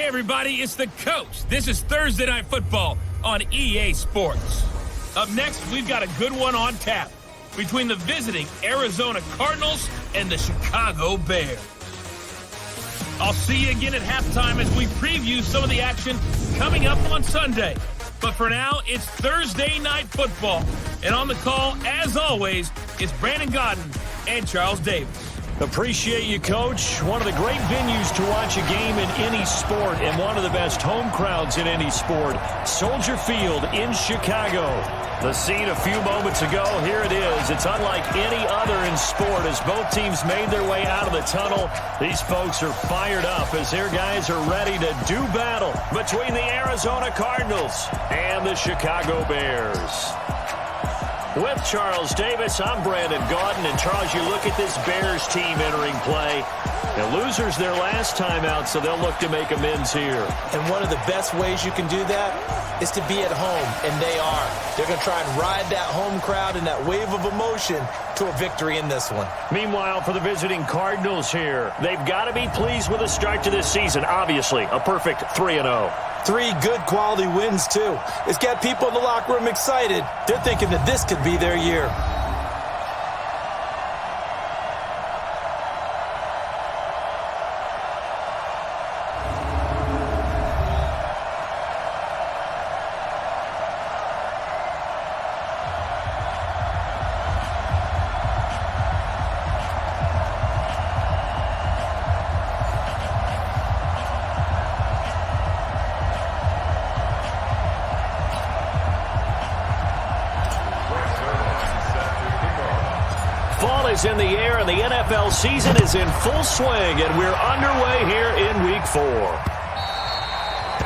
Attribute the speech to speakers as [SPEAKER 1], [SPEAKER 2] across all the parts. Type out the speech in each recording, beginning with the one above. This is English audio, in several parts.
[SPEAKER 1] Hey everybody, it's the coach. This is Thursday Night Football on EA Sports. Up next, we've got a good one on tap between the visiting Arizona Cardinals and the Chicago Bears. I'll see you again at halftime as we preview some of the action coming up on Sunday. But for now, it's Thursday Night Football. And on the call, as always, it's Brandon Godden and Charles Davis.
[SPEAKER 2] Appreciate you, Coach. One of the great venues to watch a game in any sport and one of the best home crowds in any sport. Soldier Field in Chicago. The scene a few moments ago, here it is. It's unlike any other in sport as both teams made their way out of the tunnel. These folks are fired up as their guys are ready to do battle between the Arizona Cardinals and the Chicago Bears. With Charles Davis, I'm Brandon Gaudin. And Charles, you look at this Bears team entering play. The losers their last time out, so they'll look to make amends here.
[SPEAKER 3] And one of the best ways you can do that is to be at home, and they are. They're going to try and ride that home crowd and that wave of emotion to a victory in this one.
[SPEAKER 2] Meanwhile, for the visiting Cardinals here, they've got to be pleased with the start to this season. Obviously, a perfect 3-0.
[SPEAKER 3] 3 good quality wins, too. It's got people in the locker room excited. They're thinking that this could be their year.
[SPEAKER 2] Fall is in the air, and the NFL season is in full swing, and we're underway here in Week 4.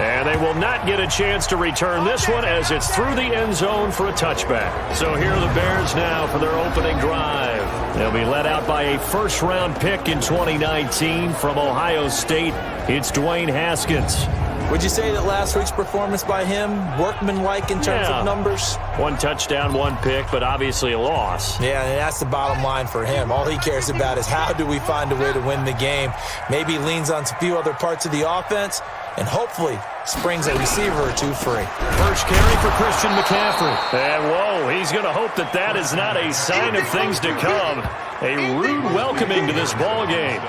[SPEAKER 2] And they will not get a chance to return this one as it's through the end zone for a touchback. So here are the Bears now for their opening drive. They'll be led out by a first-round pick in 2019 from Ohio State. It's Dwayne Haskins.
[SPEAKER 3] Would you say that last week's performance by him, workmanlike in terms of numbers?
[SPEAKER 2] 1 touchdown, 1 pick, but obviously a loss.
[SPEAKER 3] Yeah, and that's the bottom line for him. All he cares about is how do we find a way to win the game. Maybe leans on a few other parts of the offense, and hopefully springs a receiver or 2 free.
[SPEAKER 2] First carry for Christian McCaffrey. And whoa, he's going to hope that that is not a sign of things to come. A rude welcoming to this ball game.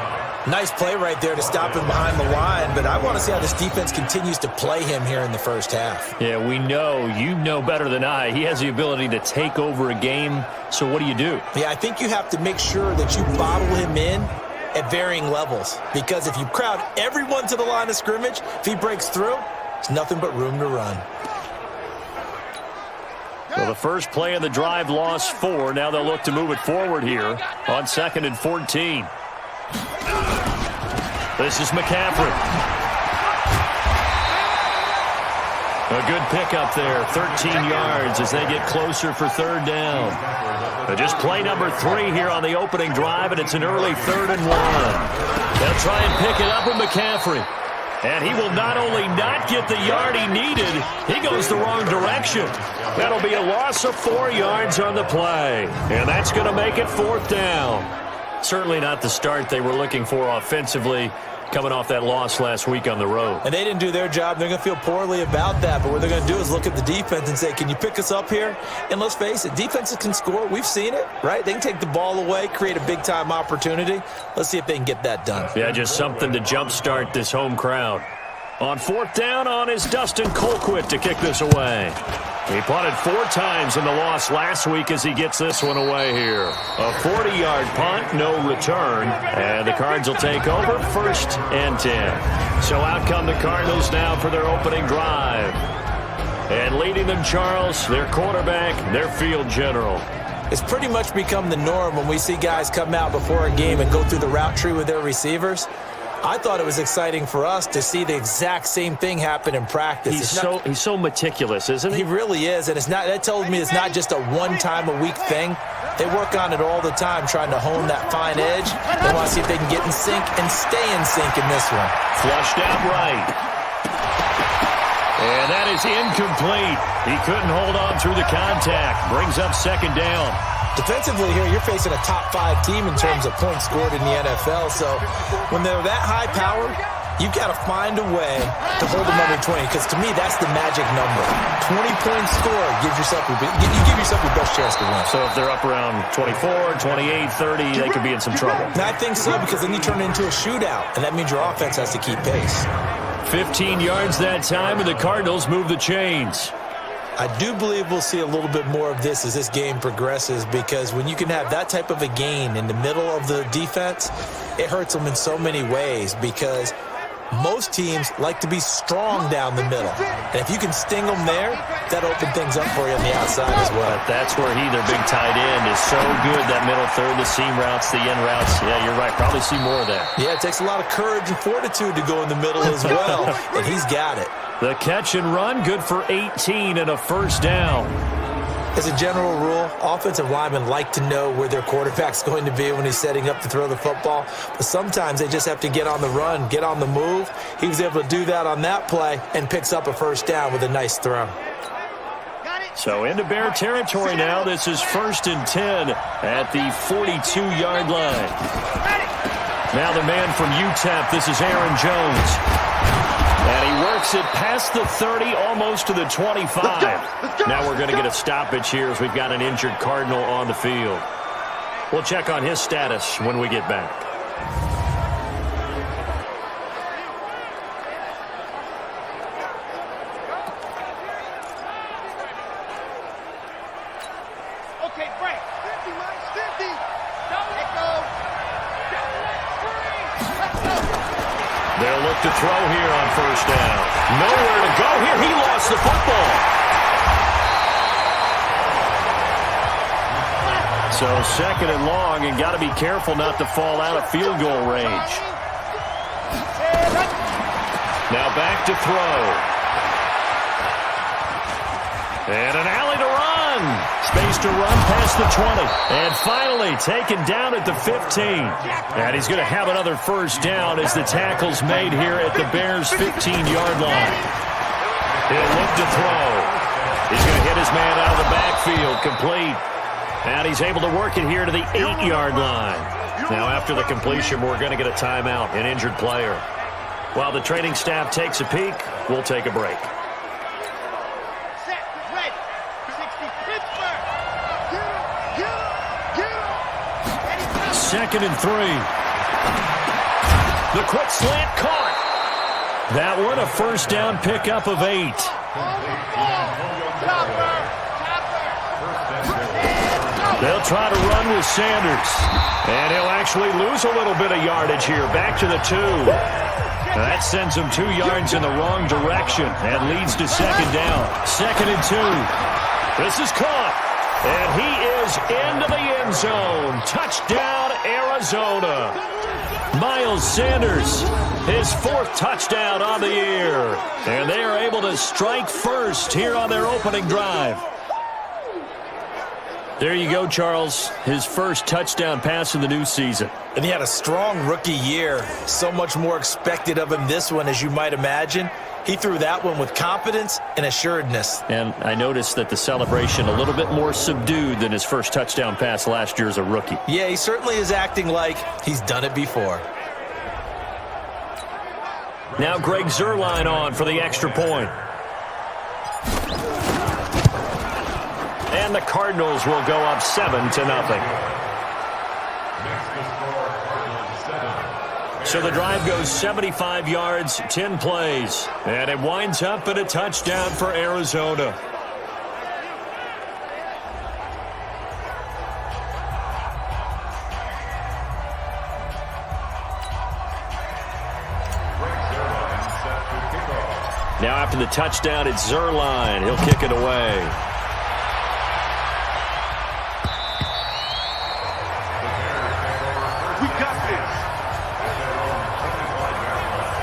[SPEAKER 3] Nice play right there to stop him behind the line, but I want to see how this defense continues to play him here in the first half.
[SPEAKER 2] Yeah, we know. You know better than I. He has the ability to take over a game, so what do you do?
[SPEAKER 3] Yeah, I think you have to make sure that you bottle him in at varying levels, because if you crowd everyone to the line of scrimmage, if he breaks through, there's nothing but room to run.
[SPEAKER 2] Well, the first play of the drive lost 4. Now they'll look to move it forward here on 2nd and 14. This is McCaffrey. A good pickup there, 13 yards as they get closer for 3rd down. Just play number 3 here on the opening drive, and it's an early 3rd and 1. They'll try and pick it up with McCaffrey. And he will not only not get the yard he needed, he goes the wrong direction. That'll be a loss of 4 yards on the play. And that's going to make it 4th down. Certainly not the start they were looking for offensively, coming off that loss last week on the road.
[SPEAKER 3] And they didn't do their job. They're going to feel poorly about that. But what they're going to do is look at the defense and say, can you pick us up here? And let's face it, defenses can score. We've seen it, right? They can take the ball away, create a big-time opportunity. Let's see if they can get that done.
[SPEAKER 2] Yeah, just something to jumpstart this home crowd. On 4th down on is Dustin Colquitt to kick this away. He punted 4 times in the loss last week as he gets this one away here. A 40-yard punt, no return. And the Cards will take over 1st and 10. So out come the Cardinals now for their opening drive. And leading them, Charles, their quarterback, their field general.
[SPEAKER 3] It's pretty much become the norm when we see guys come out before a game and go through the route tree with their receivers. I thought it was exciting for us to see the exact same thing happen in practice.
[SPEAKER 2] He's so meticulous, isn't he?
[SPEAKER 3] He really is, and that tells me it's not just a one-time-a-week thing. They work on it all the time, trying to hone that fine edge. They want to see if they can get in sync and stay in sync in this one.
[SPEAKER 2] Flushed out right. And that is incomplete. He couldn't hold on through the contact. Brings up 2nd down.
[SPEAKER 3] Defensively here, you're facing a top 5 team in terms of points scored in the NFL. So when they're that high powered, You've got to find a way to hold them under 20, because to me, that's the magic number. 20-point score, you give yourself your best chance to win.
[SPEAKER 2] So if they're up around 24, 28, 30, they could be in some trouble.
[SPEAKER 3] And I think so, because then you turn it into a shootout, and that means your offense has to keep pace.
[SPEAKER 2] 15 yards that time, and the Cardinals move the chains.
[SPEAKER 3] I do believe we'll see a little bit more of this as this game progresses, because when you can have that type of a gain in the middle of the defense, it hurts them in so many ways, because most teams like to be strong down the middle. And if you can sting them there, that'll open things up for you on the outside as well.
[SPEAKER 2] But that's where their big tight end, is so good, that middle third, the seam routes, the end routes. Yeah, you're right. Probably see more of that. Yeah,
[SPEAKER 3] it takes a lot of courage and fortitude to go in the middle as well, and he's got it.
[SPEAKER 2] The catch and run, good for 18 and a first down.
[SPEAKER 3] As a general rule, offensive linemen like to know where their quarterback's going to be when he's setting up to throw the football. But sometimes they just have to get on the run, get on the move. He was able to do that on that play and picks up a first down with a nice throw.
[SPEAKER 2] So into Bear territory now. This is 1st and 10 at the 42-yard line. Now the man from UTEP, this is Aaron Jones. And he works it past the 30, almost to the 25. Now we're going to get a stoppage here as we've got an injured Cardinal on the field. We'll check on his status when we get back.
[SPEAKER 4] Okay, Frank. 50, Mike. 50. Let go. Let's go.
[SPEAKER 2] They'll look to throw here on first down. Nowhere to go here. He lost the football. So 2nd and long, and got to be careful not to fall out of field goal range. Now back to throw. And an alley to run. Space to run past the 20. And finally taken down at the 15. And he's going to have another first down as the tackle's made here at the Bears' 15-yard line. He'll look to throw. He's going to hit his man out of the backfield, complete. And he's able to work it here to the 8-yard line. Now after the completion, we're going to get a timeout, an injured player. While the training staff takes a peek, we'll take a break. 2nd and 3. The quick slant caught. That one, a first down pickup of 8. They'll try to run with Sanders. And he'll actually lose a little bit of yardage here. Back to the 2. That sends him 2 yards in the wrong direction and leads to 2nd down. 2nd and 2. This is caught. And he is into the end zone. Touchdown, Arizona. Miles Sanders, his 4th touchdown on the year. And they are able to strike first here on their opening drive. There you go, Charles. His first touchdown pass in the new season.
[SPEAKER 3] And he had a strong rookie year. So much more expected of him this one, as you might imagine. He threw that one with confidence and assuredness.
[SPEAKER 2] And I noticed that the celebration a little bit more subdued than his first touchdown pass last year as a rookie.
[SPEAKER 3] Yeah, he certainly is acting like he's done it before.
[SPEAKER 2] Now Greg Zuerlein on for the extra point. And the Cardinals will go up 7-0. So the drive goes 75 yards, 10 plays. And it winds up in a touchdown for Arizona. Now after the touchdown, it's Zuerlein. He'll kick it away.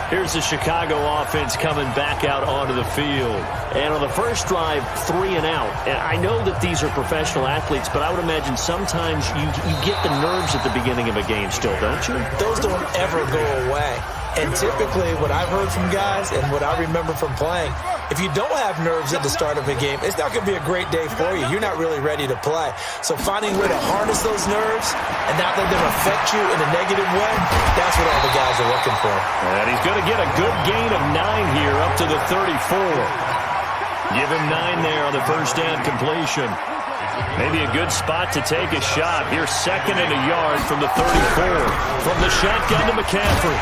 [SPEAKER 2] Here's the Chicago offense coming back out onto the field. And on the first drive, 3 and out. And I know that these are professional athletes, but I would imagine sometimes you get the nerves at the beginning of a game still, don't you?
[SPEAKER 3] Those don't ever go away. And typically what I've heard from guys and what I remember from playing, if you don't have nerves at the start of a game, it's not going to be a great day for you. You're not really ready to play. So finding a way to harness those nerves and not let them affect you in a negative way, that's what all the guys are looking for.
[SPEAKER 2] And he's going to get a good gain of 9 here up to the 34. Give him 9 there on the first down completion. Maybe a good spot to take a shot. Here's 2nd and a yard from the 34. From the shotgun to McCaffrey.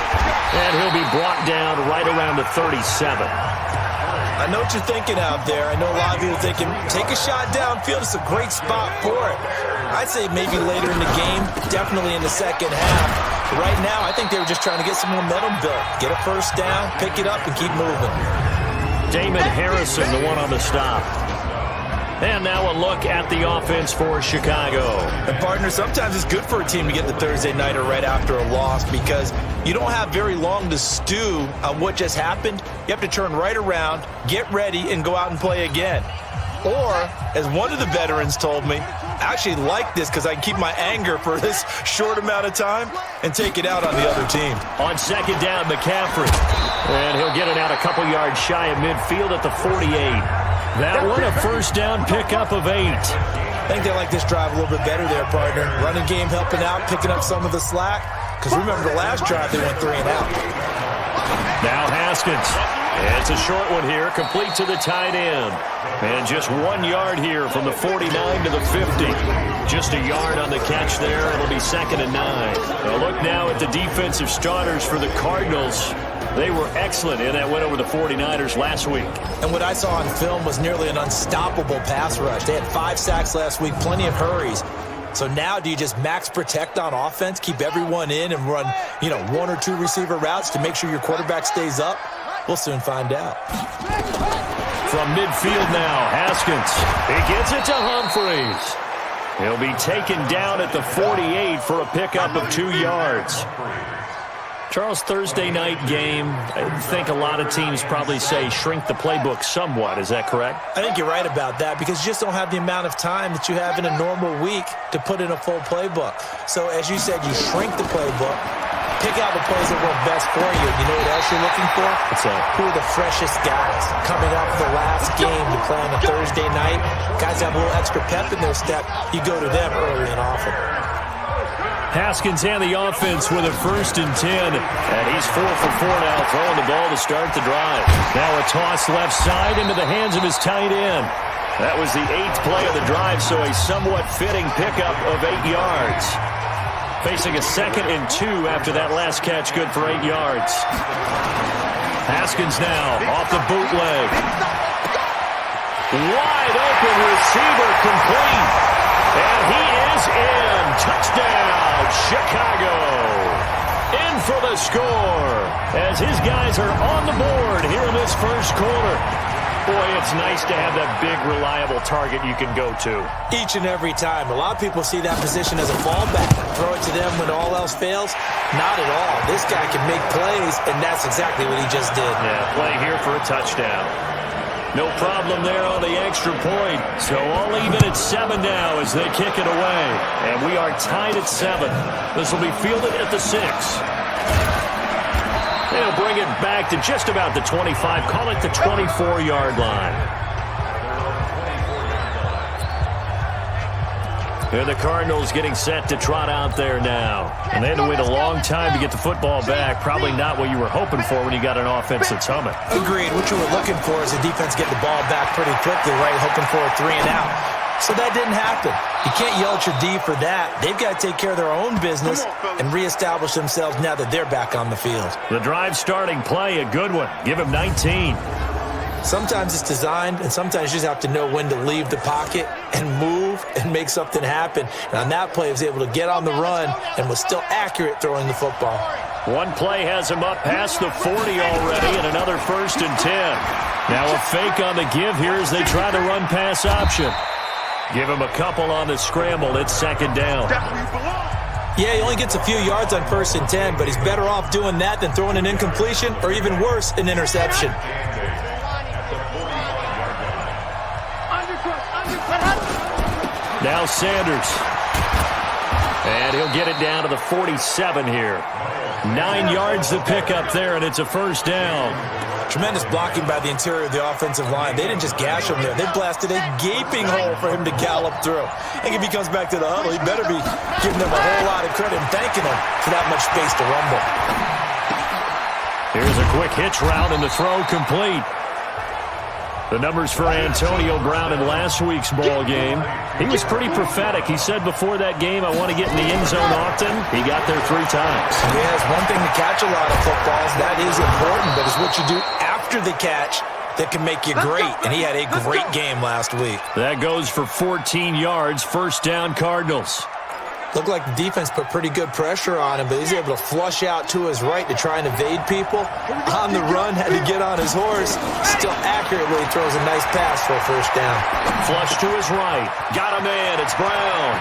[SPEAKER 2] And he'll be brought down right around the 37.
[SPEAKER 3] I know what you're thinking out there. I know a lot of you are thinking, take a shot downfield. It's a great spot for it. I'd say maybe later in the game, definitely in the second half. But right now, I think they were just trying to get some momentum built. Get a first down, pick it up, and keep moving.
[SPEAKER 2] Damon Harrison, the one on the stop. And now a look at the offense for Chicago.
[SPEAKER 3] And partner, sometimes it's good for a team to get the Thursday nighter right after a loss because you don't have very long to stew on what just happened. You have to turn right around, get ready, and go out and play again. Or, as one of the veterans told me, I actually like this because I can keep my anger for this short amount of time and take it out on the other team.
[SPEAKER 2] On second down, McCaffrey. And he'll get it out a couple yards shy of midfield at the 48. That one a first down pickup of 8.
[SPEAKER 3] I think they like this drive a little bit better there, partner. Running game helping out, picking up some of the slack. Because remember the last drive, they went 3 and out.
[SPEAKER 2] Now Haskins. It's a short one here, complete to the tight end. And just 1 yard here from the 49 to the 50. Just a yard on the catch there. It'll be 2nd and 9. Now look now at the defensive starters for the Cardinals. They were excellent in that win over the 49ers last week.
[SPEAKER 3] And what I saw on film was nearly an unstoppable pass rush. They had 5 sacks last week, plenty of hurries. So now do you just max protect on offense, keep everyone in and run, 1 or 2 receiver routes to make sure your quarterback stays up? We'll soon find out.
[SPEAKER 2] From midfield now, Haskins. He gets it to Humphreys. He'll be taken down at the 48 for a pickup of 2 yards. Charles, Thursday night game, I think a lot of teams probably say shrink the playbook somewhat. Is that correct?
[SPEAKER 3] I think you're right about that because you just don't have the amount of time that you have in a normal week to put in a full playbook. So as you said, you shrink the playbook, pick out the plays that work best for you. You know what else you're looking for?
[SPEAKER 2] What's that?
[SPEAKER 3] Who are the freshest guys coming off the last game to play on a Thursday night? Guys have a little extra pep in their step. You go to them early and often.
[SPEAKER 2] Haskins and the offense with a 1st and 10. And he's 4 for 4 now, throwing the ball to start the drive. Now a toss left side into the hands of his tight end. That was the 8th play of the drive, so a somewhat fitting pickup of 8 yards. Facing a 2nd and 2 after that last catch, good for 8 yards. Haskins now off the bootleg. Wide open receiver complete. And he is in. Touchdown, Chicago. In for the score as his guys are on the board here in this first quarter. Boy, it's nice to have that big, reliable target you can go to.
[SPEAKER 3] Each and every time. A lot of people see that position as a fallback. Throw it to them when all else fails. Not at all. This guy can make plays, and that's exactly what he just did.
[SPEAKER 2] Yeah, play here for a touchdown. No problem there on the extra point. So all even at 7 now as they kick it away. And we are tied at 7. This will be fielded at the 6. They'll bring it back to just about the 25. Call it the 24-yard line. And the Cardinals getting set to trot out there now. And they had to wait a long time to get the football back. Probably not what you were hoping for when you got an offense that's humming.
[SPEAKER 3] Agreed. What you were looking for is the defense getting the ball back pretty quickly, right? Hoping for a 3 and out. So that didn't happen. You can't yell at your D for that. They've got to take care of their own business and reestablish themselves now that they're back on the field.
[SPEAKER 2] The drive starting play, a good one. Give him 19.
[SPEAKER 3] Sometimes it's designed, and sometimes you just have to know when to leave the pocket and move and make something happen. And on that play, he was able to get on the run and was still accurate throwing the football.
[SPEAKER 2] One play has him up past the 40 already, and another 1st and 10. Now a fake on the give here as they try the run-pass option. Give him a couple on the scramble. It's 2nd down.
[SPEAKER 3] Yeah, he only gets a few yards on 1st and 10, but he's better off doing that than throwing an incompletion or even worse, an interception.
[SPEAKER 2] Now Sanders. And he'll get it down to the 47 here. 9 yards to pick up there, and it's a 1st down.
[SPEAKER 3] Tremendous blocking by the interior of the offensive line. They didn't just gash him there. They blasted a gaping hole for him to gallop through. I think if he comes back to the huddle, he better be giving them a whole lot of credit and thanking them for that much space to rumble.
[SPEAKER 2] Here's a quick hitch route and the throw complete. The numbers for Antonio Brown in last week's ball game. He was pretty prophetic. He said before that game, I want to get in the end zone often. He got there 3 times.
[SPEAKER 3] Yeah, it's one thing to catch a lot of footballs. That is important, but it's what you do after the catch that can make you great. And he had a great game last week.
[SPEAKER 2] That goes for 14 yards. First down, Cardinals.
[SPEAKER 3] Looked like the defense put pretty good pressure on him, but he's able to flush out to his right to try and evade people. On the run, had to get on his horse. Still accurately throws a nice pass for a first down.
[SPEAKER 2] Flush to his right. Got him in. It's Brown.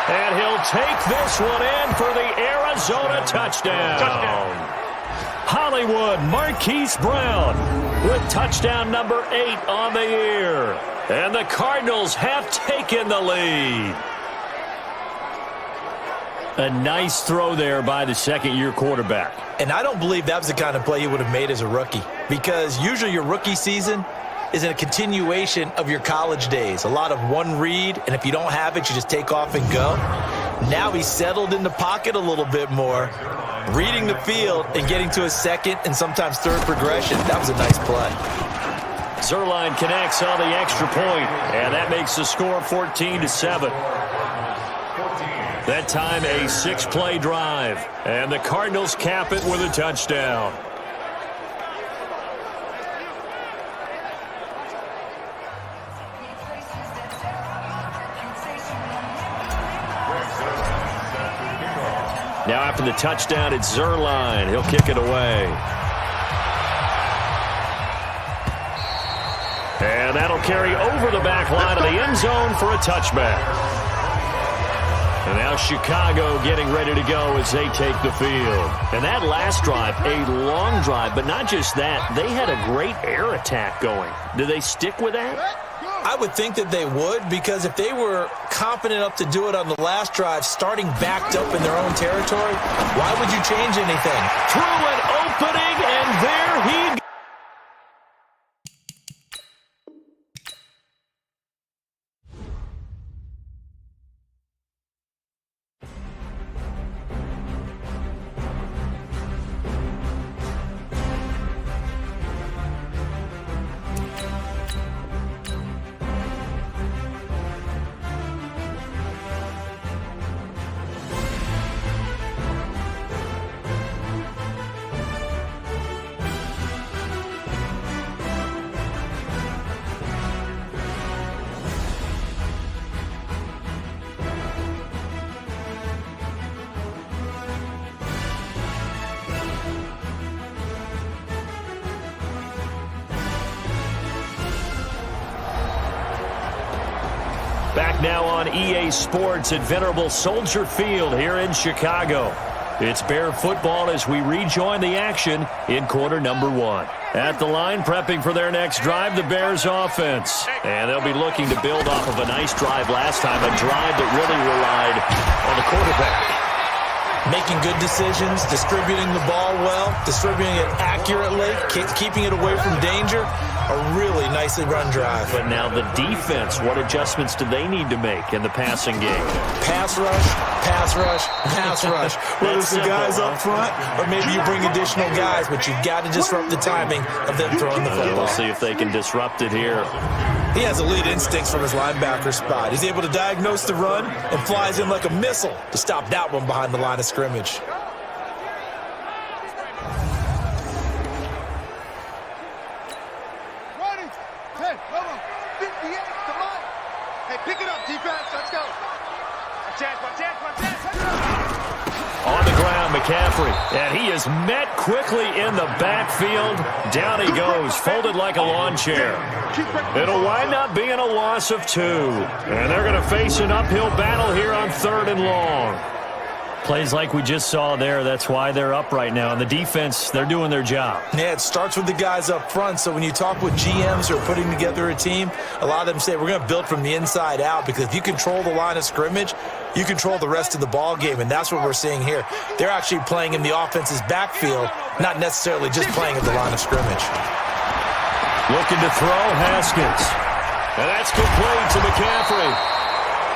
[SPEAKER 2] And he'll take this one in for the Arizona touchdown. Hollywood Marquise Brown with touchdown number 8 on the year. And the Cardinals have taken the lead. A nice throw there by the second-year quarterback.
[SPEAKER 3] And I don't believe that was the kind of play he would have made as a rookie, because usually your rookie season is a continuation of your college days. A lot of one read, and if you don't have it, you just take off and go. Now he's settled in the pocket a little bit more, reading the field and getting to his second and sometimes third progression. That was a nice play.
[SPEAKER 2] Zerline connects on the extra point, and that makes the score 14-7. That time a 6-play drive, and the Cardinals cap it with a touchdown. Now after the touchdown, it's Zerline. He'll kick it away. And that'll carry over the back line of the end zone for a touchback. And now Chicago getting ready to go as they take the field. And that last drive, a long drive, but not just that. They had a great air attack going. Do they stick with that?
[SPEAKER 3] I would think that they would, because if they were confident enough to do it on the last drive, starting backed up in their own territory, why would you change anything?
[SPEAKER 2] Through an opening, and there he goes. Back now on EA Sports at venerable Soldier Field here in Chicago. It's Bear football as we rejoin the action in quarter number 1. At the line, prepping for their next drive, the Bears offense. And they'll be looking to build off of a nice drive last time, a drive that really relied on the quarterback.
[SPEAKER 3] Making good decisions, distributing the ball well, distributing it accurately, keeping it away from danger. A really nicely run drive.
[SPEAKER 2] But now the defense, what adjustments do they need to make in the passing game?
[SPEAKER 3] Pass rush, pass rush, pass rush. Whether it's the guys up front or maybe you bring additional guys, but you've got to disrupt the timing of them throwing the football.
[SPEAKER 2] We'll see if they can disrupt it here.
[SPEAKER 3] He has elite instincts from his linebacker spot. He's able to diagnose the run and flies in like a missile to stop that one behind the line of scrimmage.
[SPEAKER 4] Pick it up, defense. Let's go.
[SPEAKER 2] On the ground, McCaffrey. And he is met quickly in the backfield. Down he goes, folded like a lawn chair. It'll wind up being a loss of 2. And they're going to face an uphill battle here on 3rd and long. Plays like we just saw there, that's why they're up right now. And the defense, they're doing their job.
[SPEAKER 3] Yeah, it starts with the guys up front. So when you talk with GMs who are putting together a team, a lot of them say we're going to build from the inside out, because if you control the line of scrimmage, you control the rest of the ball game, and that's what we're seeing here. They're actually playing in the offense's backfield, not necessarily just playing at the line of scrimmage.
[SPEAKER 2] Looking to throw, Haskins. And that's complete to McCaffrey.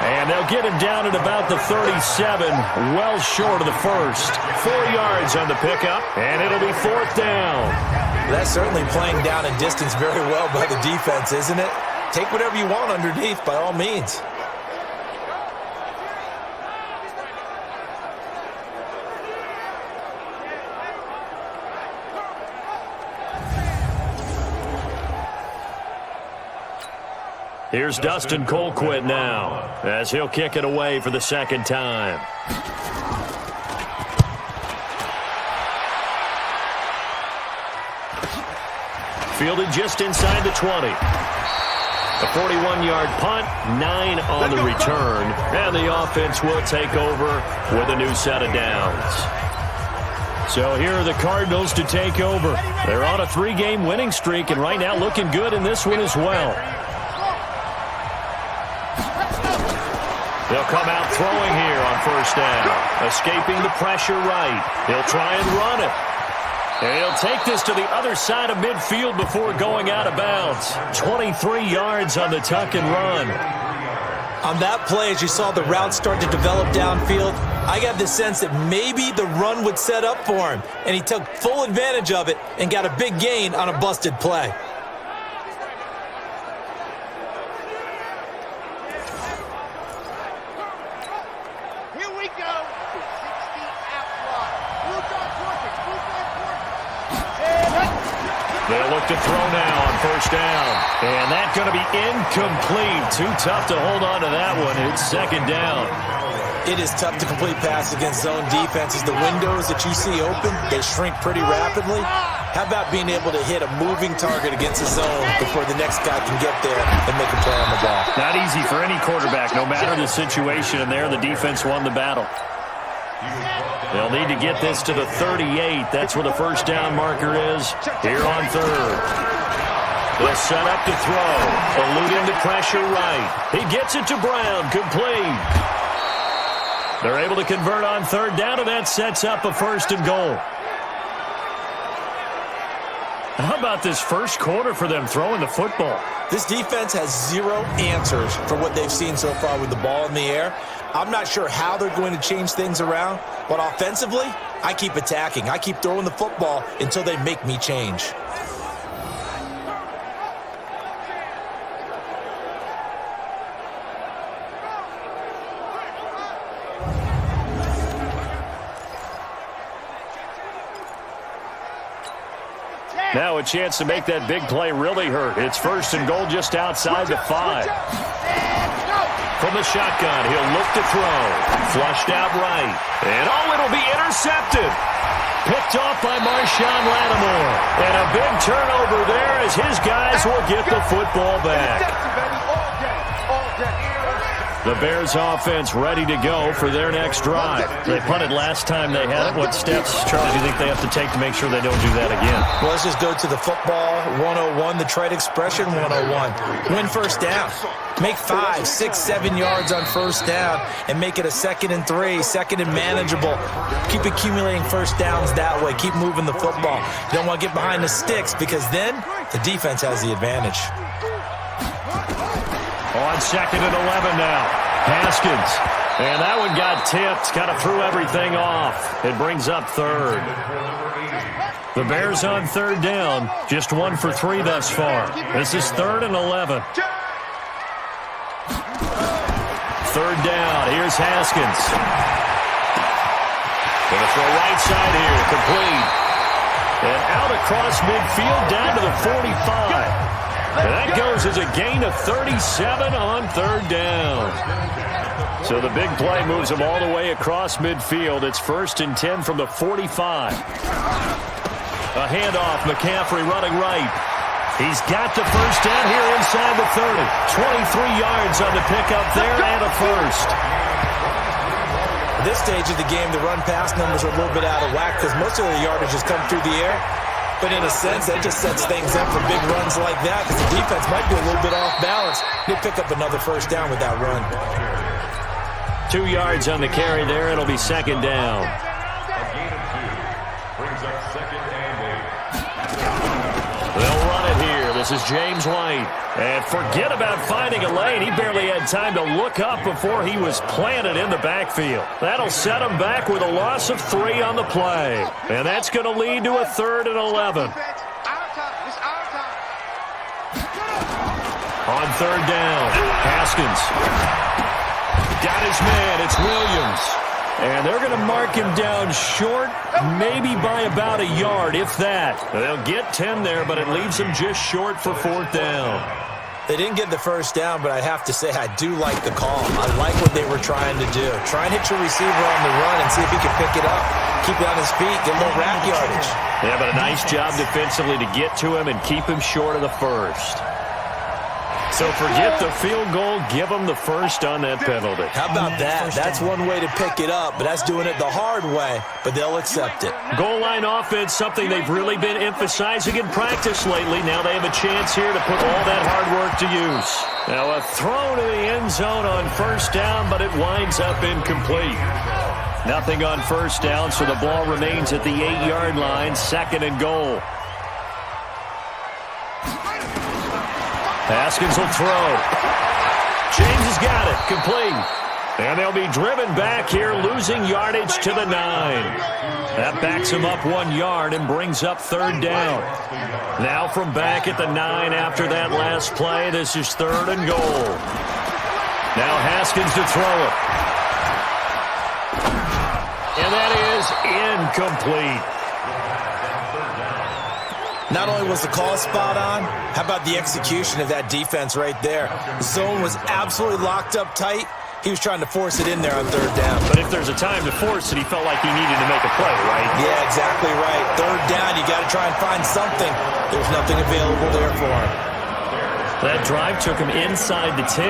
[SPEAKER 2] And they'll get him down at about the 37, well short of the first. 4 yards on the pickup, and it'll be 4th down.
[SPEAKER 3] That's certainly playing down in distance very well by the defense, isn't it? Take whatever you want underneath, by all means.
[SPEAKER 2] Here's Dustin Colquitt now, as he'll kick it away for the second time. Fielded just inside the 20. A 41-yard punt, 9 on the return, and the offense will take over with a new set of downs. So here are the Cardinals to take over. They're on a 3-game winning streak, and right now looking good in this one as well. They'll come out throwing here on first down. Escaping the pressure right. He'll try and run it. And he'll take this to the other side of midfield before going out of bounds. 23 yards on the tuck and run.
[SPEAKER 3] On that play, as you saw the route start to develop downfield, I got the sense that maybe the run would set up for him. And he took full advantage of it and got a big gain on a busted play.
[SPEAKER 2] They'll look to throw now on first down. And that's going to be incomplete. Too tough to hold on to that one. It's second down.
[SPEAKER 3] It is tough to complete passes against zone defenses. The windows that you see open, they shrink pretty rapidly. How about being able to hit a moving target against a zone before the next guy can get there and make a play on the ball?
[SPEAKER 2] Not easy for any quarterback, no matter the situation. And there, the defense won the battle. They'll need to get this to the 38. That's where the first down marker is here on third. They'll set up to throw. Eluding the pressure right. He gets it to Brown. Complete. They're able to convert on third down, and that sets up a 1st and goal. How about this first quarter for them throwing the football?
[SPEAKER 3] This defense has 0 answers for what they've seen so far with the ball in the air. I'm not sure how they're going to change things around, but offensively, I keep attacking. I keep throwing the football until they make me change.
[SPEAKER 2] Now a chance to make that big play really hurt. It's 1st and goal just outside the 5. From the shotgun, he'll look to throw. Flushed out right. And it'll be intercepted. Picked off by Marshawn Lattimore. And a big turnover there as his guys will get the football back. The Bears offense ready to go for their next drive. They punted last time they had it. What steps, Charles, do you think they have to take to make sure they don't do that again?
[SPEAKER 3] Well, let's just go to the football 101, the trade expression 101. Win first down. Make 5, 6, 7 yards on first down and make it a 2nd and 3, 2nd and manageable. Keep accumulating first downs that way. Keep moving the football. You don't want to get behind the sticks because then the defense has the advantage.
[SPEAKER 2] On 2nd and 11 now. Haskins. And that one got tipped. Kind of threw everything off. It brings up 3rd. The Bears on 3rd down. Just 1 for 3 thus far. This is 3rd and 11. 3rd down. Here's Haskins. Going to throw right side here. Complete. And out across midfield down to the 45. And that goes as a gain of 37 on 3rd down. So the big play moves them all the way across midfield. It's 1st and 10 from the 45. A handoff. McCaffrey running right. He's got the first down here inside the 30. 23 yards on the pickup there and a 1st.
[SPEAKER 3] At this stage of the game, the run-pass numbers are a little bit out of whack because most of the yardage has come through the air. But in a sense, that just sets things up for big runs like that because the defense might be a little bit off balance. They'll pick up another first down with that run.
[SPEAKER 2] 2 yards on the carry there. It'll be 2nd down. They'll run it here. This This is James White. And forget about finding a lane. He barely had time to look up before he was planted in the backfield. That'll set him back with a loss of 3 on the play. And that's going to lead to a 3rd and 11. On 3rd down, Haskins. Got his man. It's Williams. And they're going to mark him down short, maybe by about a yard, if that. They'll get 10 there, but it leaves them just short for 4th down.
[SPEAKER 3] They didn't get the first down, but I have to say I do like the call. I like what they were trying to do. Try and hit your receiver on the run and see if he can pick it up. Keep it on his feet, get a little rack yardage.
[SPEAKER 2] Yeah, but a nice job defensively to get to him and keep him short of the first. So forget the field goal, give them the first on that penalty.
[SPEAKER 3] How about that? That's one way to pick it up, but that's doing it the hard way, but they'll accept it.
[SPEAKER 2] Goal line offense, something they've really been emphasizing in practice lately. Now they have a chance here to put all that hard work to use. Now a throw to the end zone on 1st down, but it winds up incomplete. Nothing on 1st down, so the ball remains at the 8-yard line, 2nd and goal. Haskins will throw. James has got it. Complete. And they'll be driven back here, losing yardage to the 9. That backs him up 1 yard and brings up 3rd down. Now from back at the 9 after that last play, this is 3rd and goal. Now Haskins to throw it. And that is incomplete.
[SPEAKER 3] Not only was the call spot on, how about the execution of that defense right there? The zone was absolutely locked up tight. He was trying to force it in there on 3rd down.
[SPEAKER 2] But if there's a time to force it, he felt like he needed to make a play, right?
[SPEAKER 3] Yeah, exactly right. 3rd down, you got to try and find something. There's nothing available there for him.
[SPEAKER 2] That drive took him inside the 10.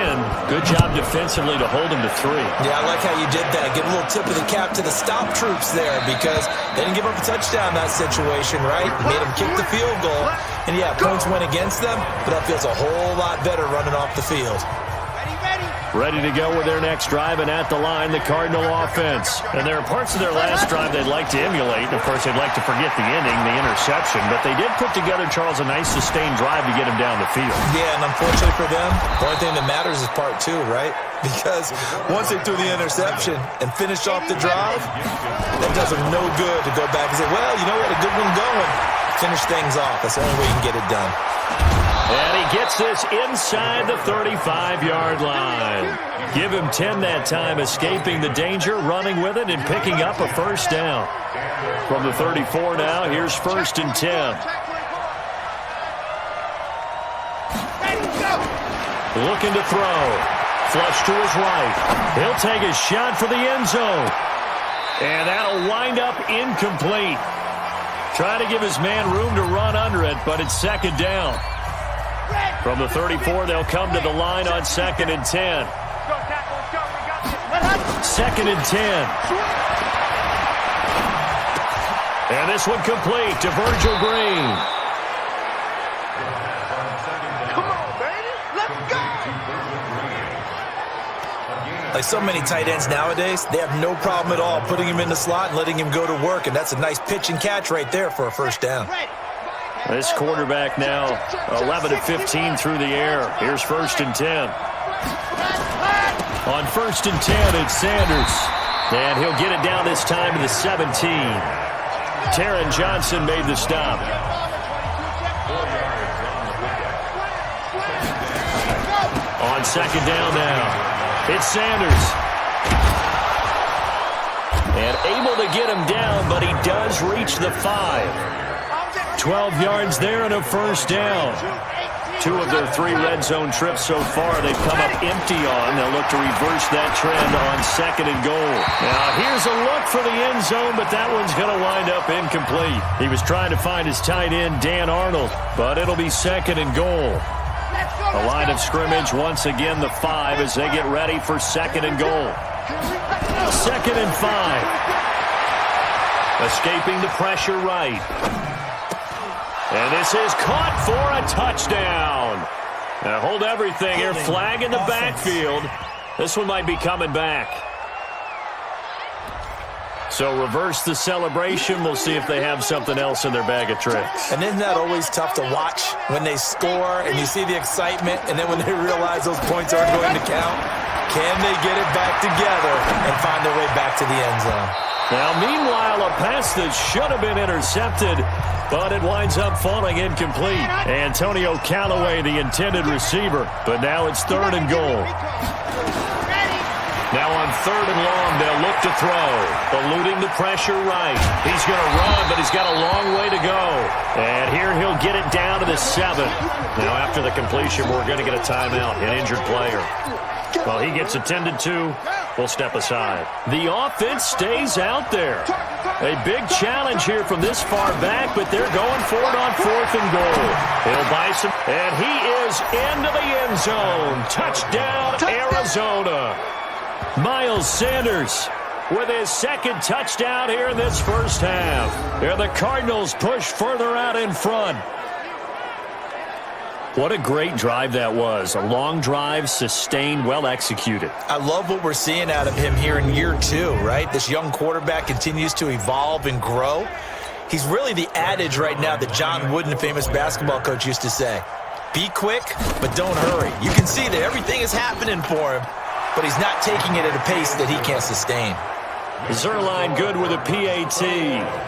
[SPEAKER 2] Good job defensively to hold him to 3.
[SPEAKER 3] Yeah, I like how you did that. Give a little tip of the cap to the stop troops there because they didn't give up a touchdown in that situation, right? Made them kick the field goal. And, yeah, points went against them, but that feels a whole lot better running off the field.
[SPEAKER 2] Ready to go with their next drive, and at the line, the Cardinal offense. And there are parts of their last drive they'd like to emulate. And of course, they'd like to forget the ending, the interception. But they did put together, Charles, a nice sustained drive to get him down the field.
[SPEAKER 3] Yeah, and unfortunately for them, the only thing that matters is part 2, right? Because once they threw the interception and finished off the drive, that does them no good to go back and say, well, you know, we had a good one going. Finish things off. That's the only way you can get it done.
[SPEAKER 2] And he gets this inside the 35-yard line. Give him 10 that time, escaping the danger, running with it, and picking up a 1st down. From the 34 now, here's 1st and 10. Looking to throw. Flush to his right. He'll take a shot for the end zone. And that'll wind up incomplete. Trying to give his man room to run under it, but it's 2nd down. From the 34, they'll come to the line on 2nd and 10. 2nd and 10. And this one complete to Virgil Green.
[SPEAKER 4] Come on, baby. Let's go.
[SPEAKER 3] Like so many tight ends nowadays, they have no problem at all putting him in the slot and letting him go to work, and that's a nice pitch and catch right there for a 1st down.
[SPEAKER 2] This quarterback now 11 of 15 through the air. Here's 1st and 10. On 1st and 10, it's Sanders. And he'll get it down this time to the 17. Taron Johnson made the stop. On 2nd down now, it's Sanders. And able to get him down, but he does reach the 5. 12 yards there and a 1st down. 2 of their 3 red zone trips so far they've come up empty on. They'll look to reverse that trend on 2nd and goal. Now here's a look for the end zone, but that one's going to wind up incomplete. He was trying to find his tight end, Dan Arnold, but it'll be 2nd and goal. A line of scrimmage, once again the 5 as they get ready for 2nd and goal. 2nd and 5. Escaping the pressure right. And this is caught for a touchdown. Now hold everything here. Flag in the backfield. This one might be coming back. So reverse the celebration. We'll see if they have something else in their bag of tricks.
[SPEAKER 3] And isn't that always tough to watch when they score and you see the excitement, and then when they realize those points aren't going to count? Can they get it back together and find their way back to the end zone?
[SPEAKER 2] Now, meanwhile, a pass that should have been intercepted, but it winds up falling incomplete. Antonio Callaway, the intended receiver, but now it's 3rd and goal. Now on 3rd and long, they'll look to throw. Eluding the pressure right. He's going to run, but he's got a long way to go. And here he'll get it down to the 7. Now after the completion, we're going to get a timeout, an injured player. Well, he gets attended to. We'll step aside. The offense stays out there. A big challenge here from this far back, but they're going for it on 4th and goal. He'll buy some, and he is into the end zone. Touchdown, Arizona. Miles Sanders with his 2nd touchdown here in this first half. And the Cardinals push further out in front. What a great drive that was. A long drive, sustained, well executed.
[SPEAKER 3] I love what we're seeing out of him here in year 2, right? This young quarterback continues to evolve and grow. He's really the adage right now that John Wooden, the famous basketball coach, used to say. Be quick, but don't hurry. You can see that everything is happening for him, but he's not taking it at a pace that he can't sustain.
[SPEAKER 2] Zerline good with a PAT,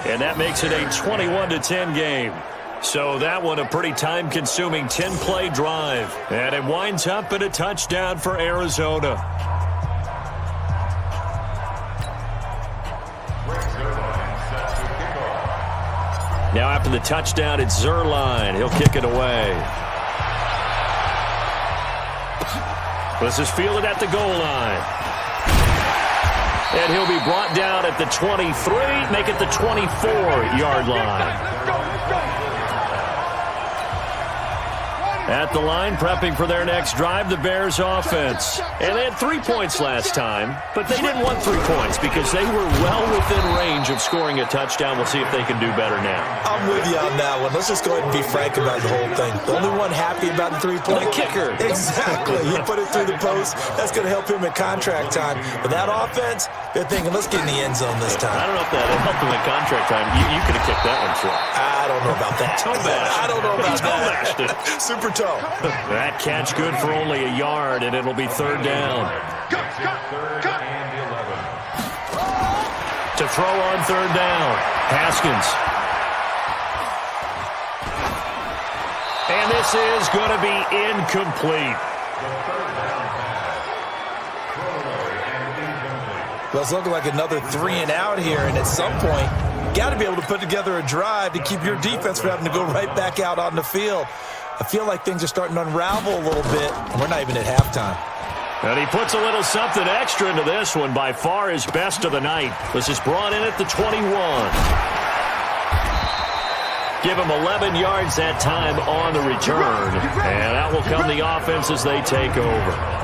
[SPEAKER 2] and that makes it a 21-10 game. So that one a pretty time-consuming 10-play drive, and it winds up in a touchdown for Arizona. Now after the touchdown, it's Zerline. He'll kick it away. This is fielded at the goal line. And he'll be brought down at the 23, make it the 24-yard line. At the line, prepping for their next drive, the Bears offense. And they had 3 points last time, but they didn't want 3 points because they were well within range of scoring a touchdown. We'll see if they can do better now.
[SPEAKER 3] I'm with you on that one. Let's just go ahead and be frank about the whole thing. The only one happy about the 3-point.
[SPEAKER 2] The kicker.
[SPEAKER 3] Exactly. He put it through the post. That's going to help him at contract time. But that offense, they're thinking, let's get in the end zone this time.
[SPEAKER 2] I don't know if that helped him at contract time. You could have kicked that one for him.
[SPEAKER 3] I don't know about that.
[SPEAKER 2] Toe bashed.
[SPEAKER 3] I don't know about that.
[SPEAKER 2] Toe bashed it.
[SPEAKER 3] Super toe.
[SPEAKER 2] That catch good for only a yard, and it'll be 3rd down. To throw on 3rd down, Haskins. And this is going to be incomplete.
[SPEAKER 3] Well, it's looking like another 3 and out here, and at some point, you got to be able to put together a drive to keep your defense from having to go right back out on the field. I feel like things are starting to unravel a little bit, and we're not even at halftime.
[SPEAKER 2] And he puts a little something extra into this one, by far his best of the night. This is brought in at the 21. Give him 11 yards that time on the return, and that will come the offense as they take over.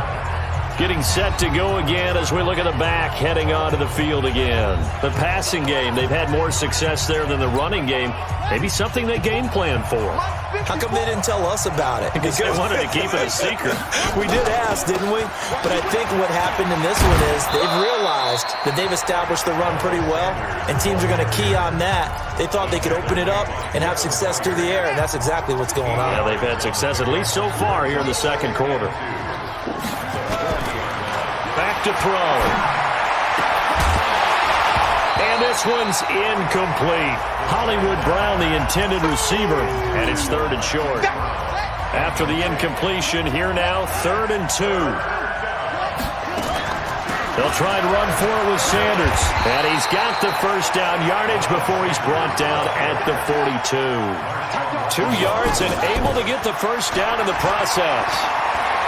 [SPEAKER 2] Getting set to go again as we look at the back, heading onto the field again. The passing game, they've had more success there than the running game. Maybe something they game plan for.
[SPEAKER 3] How come they didn't tell us about it?
[SPEAKER 2] Because they wanted to keep it a secret.
[SPEAKER 3] We did ask, didn't we? But I think what happened in this one is they've realized that they've established the run pretty well, and teams are going to key on that. They thought they could open it up and have success through the air, and that's exactly what's going on.
[SPEAKER 2] Yeah, they've had success, at least so far, here in the 2nd quarter. Back to throw. And this one's incomplete. Hollywood Brown, the intended receiver, and it's 3rd and short. After the incompletion, here now, 3rd and 2. They'll try and run for it with Sanders. And he's got the first down yardage before he's brought down at the 42. 2 yards and able to get the first down in the process.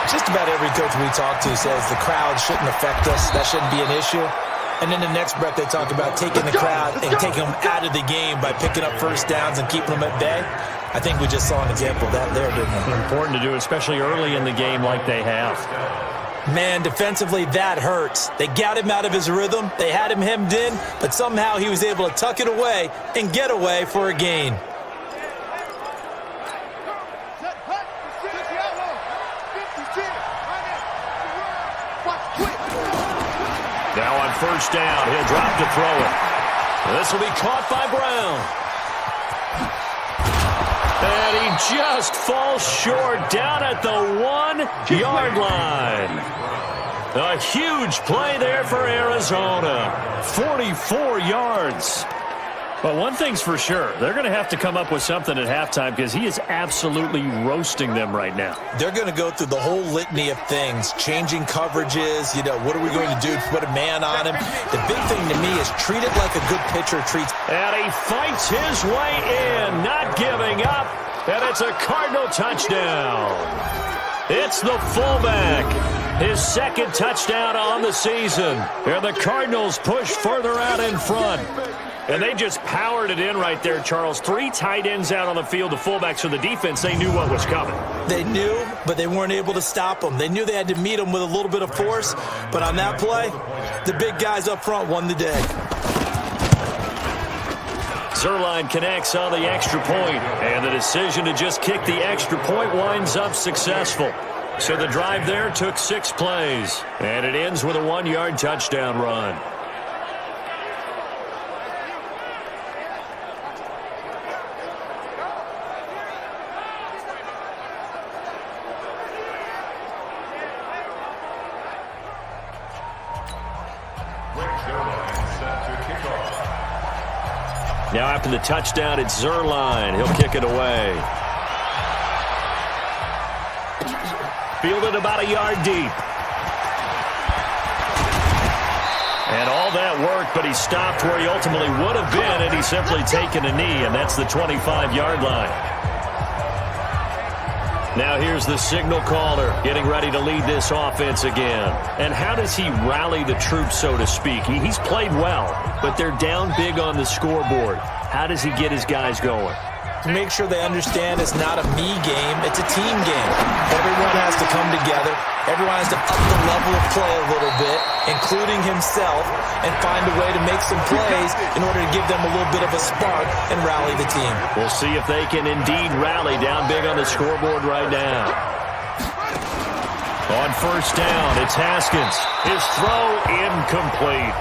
[SPEAKER 3] Just about every coach we talk to says the crowd shouldn't affect us. That shouldn't be an issue. And then the next breath they talk about taking the crowd and taking them out of the game by picking up first downs and keeping them at bay. I think we just saw an example of that there, didn't we?
[SPEAKER 2] Important to do, especially early in the game like they have.
[SPEAKER 3] Man, defensively, that hurts. They got him out of his rhythm. They had him hemmed in, but somehow he was able to tuck it away and get away for a gain.
[SPEAKER 2] Now on first down, he'll drop to throw it. This will be caught by Brown. And he just falls short down at the 1-yard line. A huge play there for Arizona. 44 yards. But one thing's for sure, they're going to have to come up with something at halftime because he is absolutely roasting them right now.
[SPEAKER 3] They're going to go through the whole litany of things, changing coverages, what are we going to do to put a man on him? The big thing to me is treat it like a good pitcher treats.
[SPEAKER 2] And he fights his way in, not giving up, and it's a Cardinal touchdown. It's the fullback. His second touchdown on the season. And the Cardinals push further out in front. And they just powered it in right there, Charles. 3 tight ends out on the field, the fullbacks for the defense. They knew what was coming.
[SPEAKER 3] They knew, but they weren't able to stop them. They knew they had to meet them with a little bit of force. But on that play, the big guys up front won the day.
[SPEAKER 2] Zuerlein connects on the extra point, and the decision to just kick the extra point winds up successful. So the drive there took 6 plays, and it ends with a 1-yard touchdown run. Now after the touchdown, it's Zuerlein. He'll kick it away. Fielded about a yard deep. And all that work, but he stopped where he ultimately would have been had he simply taken a knee, and that's the 25-yard line. Now here's the signal caller getting ready to lead this offense again. And how does he rally the troops, so to speak? He's played well, but they're down big on the scoreboard. How does he get his guys going?
[SPEAKER 3] To make sure they understand it's not a me game, it's a team game. Everyone has to come together. Everyone has to up the level of play a little bit, including himself, and find a way to make some plays in order to give them a little bit of a spark and rally the team.
[SPEAKER 2] We'll see if they can indeed rally down big on the scoreboard right now. On first down, it's Haskins. His throw incomplete.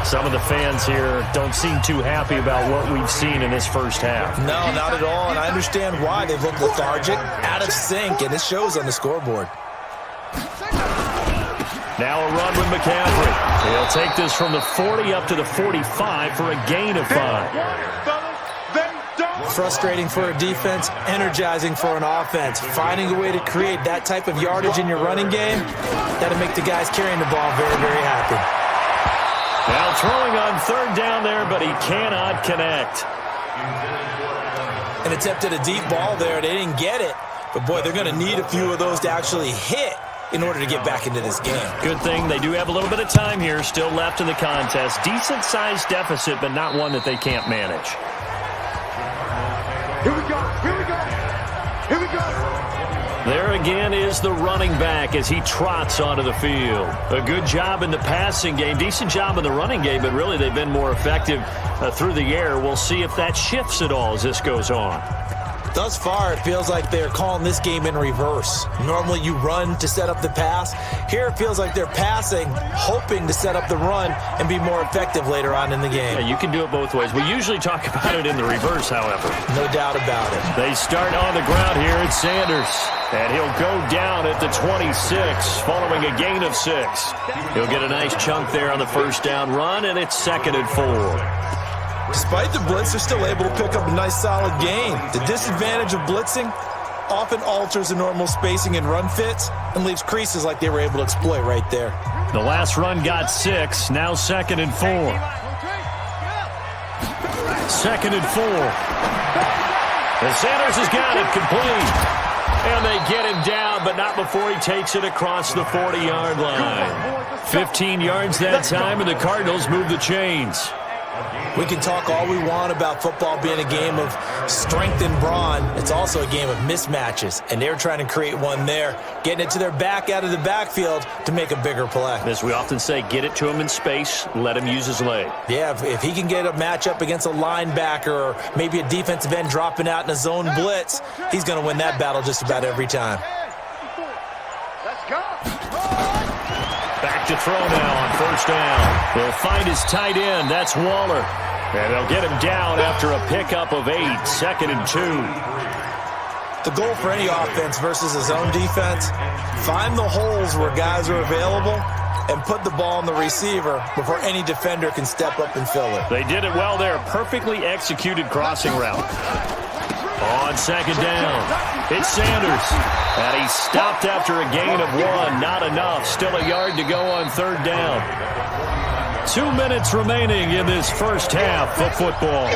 [SPEAKER 2] Some of the fans here don't seem too happy about what we've seen in this first half.
[SPEAKER 3] No, not at all, and I understand why. They look lethargic, out of sync, and it shows on the scoreboard.
[SPEAKER 2] Now a run with McCaffrey. He'll take this from the 40 up to the 45 for a gain of 5.
[SPEAKER 3] Frustrating for a defense, energizing for an offense. Finding a way to create that type of yardage in your running game, that'll make the guys carrying the ball very, very happy.
[SPEAKER 2] Now throwing on third down there, but he cannot connect.
[SPEAKER 3] An attempt at a deep ball there. They didn't get it. But, boy, they're going to need a few of those to actually hit in order to get back into this game.
[SPEAKER 2] Good thing they do have a little bit of time here still left in the contest. Decent-sized deficit, but not one that they can't manage.
[SPEAKER 4] Here we go. Here we go. Here we go.
[SPEAKER 2] There again is the running back as he trots onto the field. A good job in the passing game, decent job in the running game, but really they've been more effective through the air. We'll see if that shifts at all as this goes on.
[SPEAKER 3] Thus far, it feels like they're calling this game in reverse. Normally you run to set up the pass. Here it feels like they're passing, hoping to set up the run and be more effective later on in the game.
[SPEAKER 2] Yeah, you can do it both ways. We usually talk about it in the reverse, however.
[SPEAKER 3] No doubt about it.
[SPEAKER 2] They start on the ground here at Sanders. And he'll go down at the 26 following a gain of 6. He'll get a nice chunk there on the first down run, and it's 2nd and 4.
[SPEAKER 3] Despite the blitz, they're still able to pick up a nice solid gain. The disadvantage of blitzing often alters the normal spacing and run fits and leaves creases like they were able to exploit right there.
[SPEAKER 2] The last run got 6, now 2nd and 4. 2nd and 4. And Sanders has got it complete. And they get him down, but not before he takes it across the 40-yard line. 15 yards that time, and the Cardinals move the chains.
[SPEAKER 3] We can talk all we want about football being a game of strength and brawn. It's also a game of mismatches, and they're trying to create one there, getting it to their back out of the backfield to make a bigger play.
[SPEAKER 2] As we often say, get it to him in space, let him use his leg.
[SPEAKER 3] Yeah, if he can get a matchup against a linebacker or maybe a defensive end dropping out in a zone blitz, he's going to win that battle just about every time.
[SPEAKER 4] Let's go.
[SPEAKER 2] Back to throw now on first down. They'll find his tight end. That's Waller. And they'll get him down after a pickup of 8, 2nd and 2.
[SPEAKER 3] The goal for any offense versus a zone defense, find the holes where guys are available and put the ball on the receiver before any defender can step up and fill it.
[SPEAKER 2] They did it well there. Perfectly executed crossing route. On 2nd down, it's Sanders. And he stopped after a gain of 1. Not enough. Still a yard to go on 3rd down. 2 minutes remaining in this first half of football.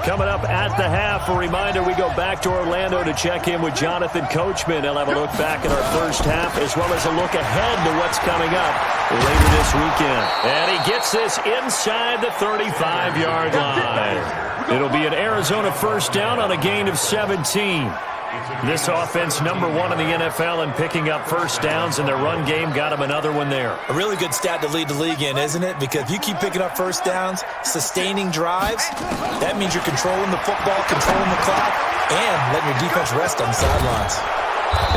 [SPEAKER 2] Coming up at the half, a reminder, we go back to Orlando to check in with Jonathan Coachman. He'll have a look back at our first half as well as a look ahead to what's coming up later this weekend. And he gets this inside the 35-yard line. It'll be an Arizona first down on a gain of 17. This offense number 1 in the NFL in picking up first downs, and their run game got him another one there.
[SPEAKER 3] A really good stat to lead the league in, isn't it? Because if you keep picking up first downs, sustaining drives, that means you're controlling the football, controlling the clock, and letting your defense rest on the sidelines.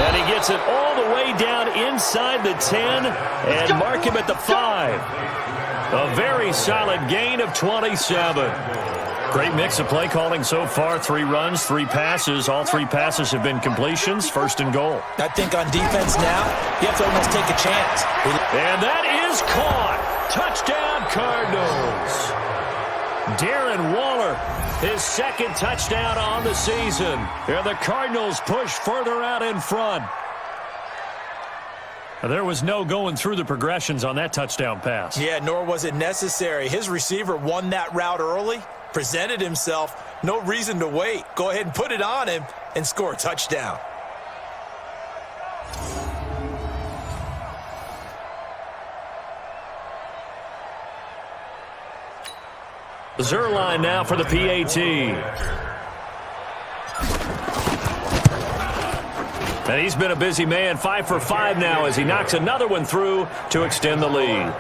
[SPEAKER 2] And he gets it all the way down inside the 10 and mark him at the 5. A very solid gain of 27. Great mix of play calling so far. 3 runs, 3 passes. All 3 passes have been completions. 1st and goal.
[SPEAKER 3] I think on defense now, you have to almost take a chance.
[SPEAKER 2] And that is caught. Touchdown, Cardinals. Darren Waller, his 2nd touchdown on the season. And the Cardinals push further out in front. There was no going through the progressions on that touchdown pass.
[SPEAKER 3] Yeah, nor was it necessary. His receiver won that route early, presented himself, no reason to wait. Go ahead and put it on him and score a touchdown.
[SPEAKER 2] Zerline now for the PAT. And he's been a busy man, 5 for 5 now as he knocks another one through to extend the lead.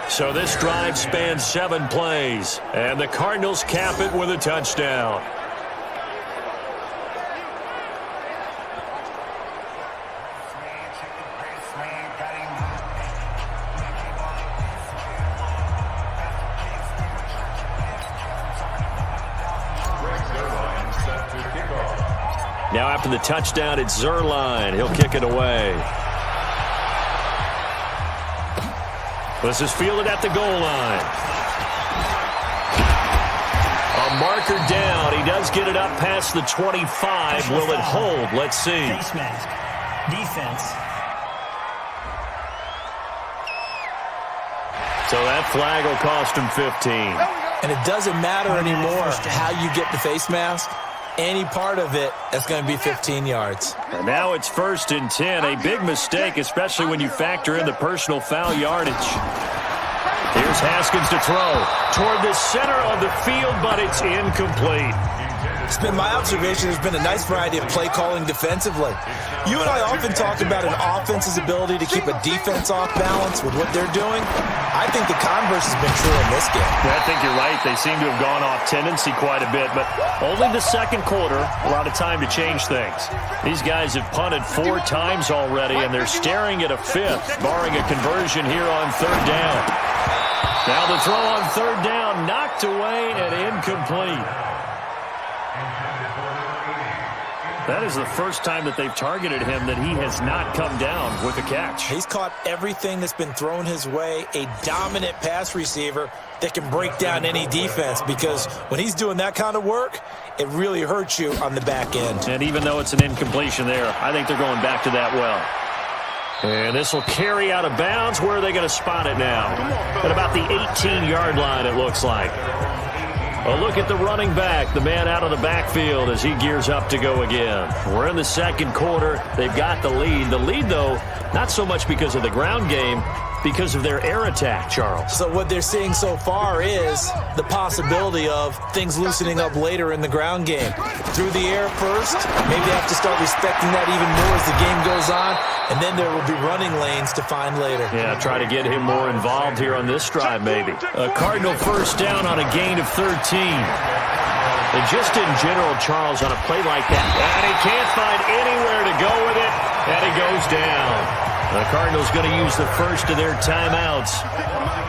[SPEAKER 2] So this drive spans 7 plays, and the Cardinals cap it with a touchdown. Now after the touchdown, it's Zerline. He'll kick it away. This is fielded at the goal line. A marker down. He does get it up past the 25. Will it hold? Let's see.
[SPEAKER 5] Face mask. Defense.
[SPEAKER 2] So that flag will cost him 15.
[SPEAKER 3] And it doesn't matter anymore how you get the face mask. Any part of it, that's going to be 15 yards.
[SPEAKER 2] And now it's 1st and 10. A big mistake, especially when you factor in the personal foul yardage. Here's Haskins to throw toward the center of the field, but it's incomplete.
[SPEAKER 3] It's been my observation there's been a nice variety of play calling defensively. You and I often talk about an offense's ability to keep a defense off balance with what they're doing. I think the converse has been true in this game.
[SPEAKER 2] Yeah, I think you're right. They seem to have gone off tendency quite a bit, but only the 2nd quarter, a lot of time to change things. These guys have punted 4 times already, and they're staring at a 5th, barring a conversion here on 3rd down. Now the throw on 3rd down, knocked away and incomplete. That is the first time that they've targeted him that he has not come down with a catch.
[SPEAKER 3] He's caught everything that's been thrown his way, a dominant pass receiver that can break down any defense, because when he's doing that kind of work, it really hurts you on the back end.
[SPEAKER 2] And even though it's an incompletion there, I think they're going back to that well. And this will carry out of bounds. Where are they going to spot it now? At about the 18-yard line, it looks like. A look at the running back, the man out of the backfield as he gears up to go again. We're in the 2nd quarter. They've got the lead. The lead, though, not so much because of the ground game, because of their air attack, Charles.
[SPEAKER 3] So what they're seeing so far is the possibility of things loosening up later in the ground game. Through the air first, maybe they have to start respecting that even more as the game goes on, and then there will be running lanes to find later.
[SPEAKER 2] Yeah, try to get him more involved here on this drive, maybe. A Cardinal first down on a gain of 13. And just in general, Charles, on a play like that, and he can't find anywhere to go with it, and he goes down. The Cardinals going to use the first of their timeouts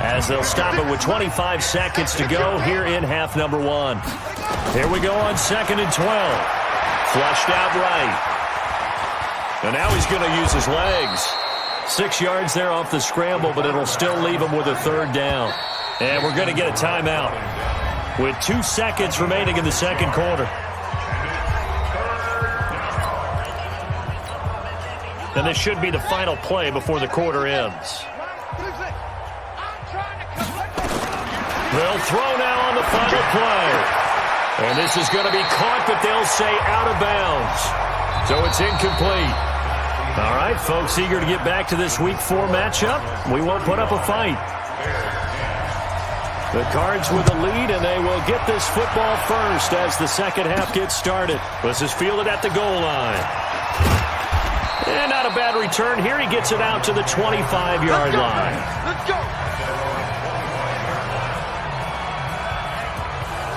[SPEAKER 2] as they'll stop it with 25 seconds to go here in half number 1. Here we go on 2nd and 12. Flushed out right. And now he's going to use his legs. 6 yards there off the scramble, but it'll still leave him with a 3rd down. And we're going to get a timeout with 2 seconds remaining in the second quarter. And this should be the final play before the quarter ends. They'll throw now on the final play. And this is going to be caught, but they'll say out of bounds. So it's incomplete. All right, folks, eager to get back to this Week 4 matchup. We won't put up a fight. The Cards with the lead, and they will get this football first as the second half gets started. This is fielded at the goal line. And not a bad return here. He gets it out to the 25-yard line.
[SPEAKER 4] Let's go.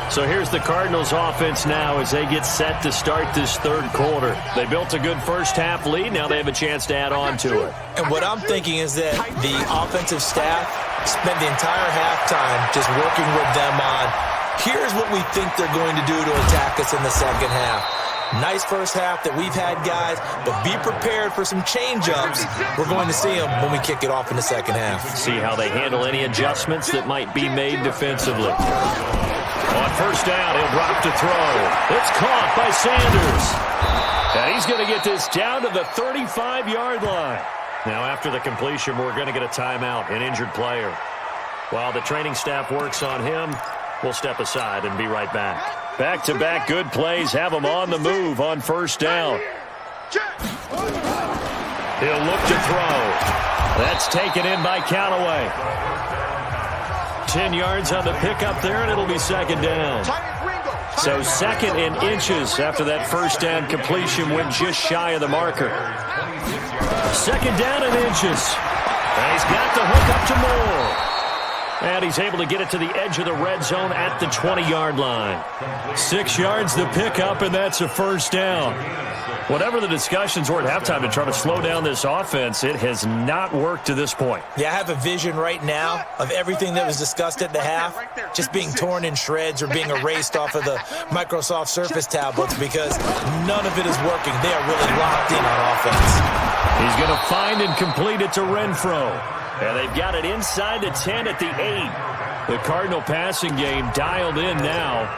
[SPEAKER 2] So here's the Cardinals offense now as they get set to start this third quarter. They built a good first half lead. Now they have a chance to add on to it.
[SPEAKER 3] And what I'm thinking is that the offensive staff spent the entire halftime just working with them on, here's what we think they're going to do to attack us in the second half. Nice first half that we've had, guys, but be prepared for some change-ups. We're going to see them when we kick it off in the second half.
[SPEAKER 2] See how they handle any adjustments that might be made defensively. On first down, he'll drop to throw. It's caught by Sanders. And he's going to get this down to the 35-yard line. Now, after the completion, we're going to get a timeout, an injured player. While the training staff works on him, we'll step aside and be right back. Back-to-back good plays have him on the move on first down. He'll look to throw. That's taken in by Callaway. 10 yards on the pickup there, and it'll be second down. So second and inches after that first down completion went just shy of the marker. Second down and inches. And he's got the hook up to Moore. And he's able to get it to the edge of the red zone at the 20-yard line. 6 yards the pickup, and that's a first down. Whatever the discussions were at halftime to try to slow down this offense, it has not worked to this point.
[SPEAKER 3] Yeah, I have a vision right now of everything that was discussed at the half just being torn in shreds or being erased off of the Microsoft Surface tablets because none of it is working. They are really locked in on offense.
[SPEAKER 2] He's going to find and complete it to Renfro. And they've got it inside the 10 at the 8. The Cardinal passing game dialed in now.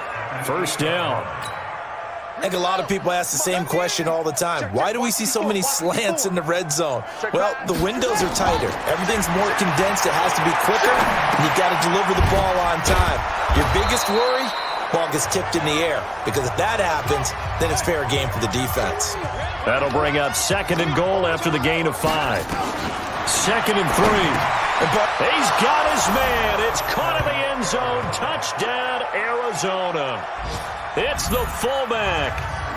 [SPEAKER 2] First down.
[SPEAKER 3] I think a lot of people ask the same question all the time. Why do we see so many slants in the red zone? Well, the windows are tighter. Everything's more condensed. It has to be quicker, and you've got to deliver the ball on time. Your biggest worry? Ball gets tipped in the air. Because if that happens, then it's fair game for the defense.
[SPEAKER 2] That'll bring up second and goal after the gain of 5. Second and 3. He's got his man. It's caught in the end zone. Touchdown, Arizona. It's the fullback.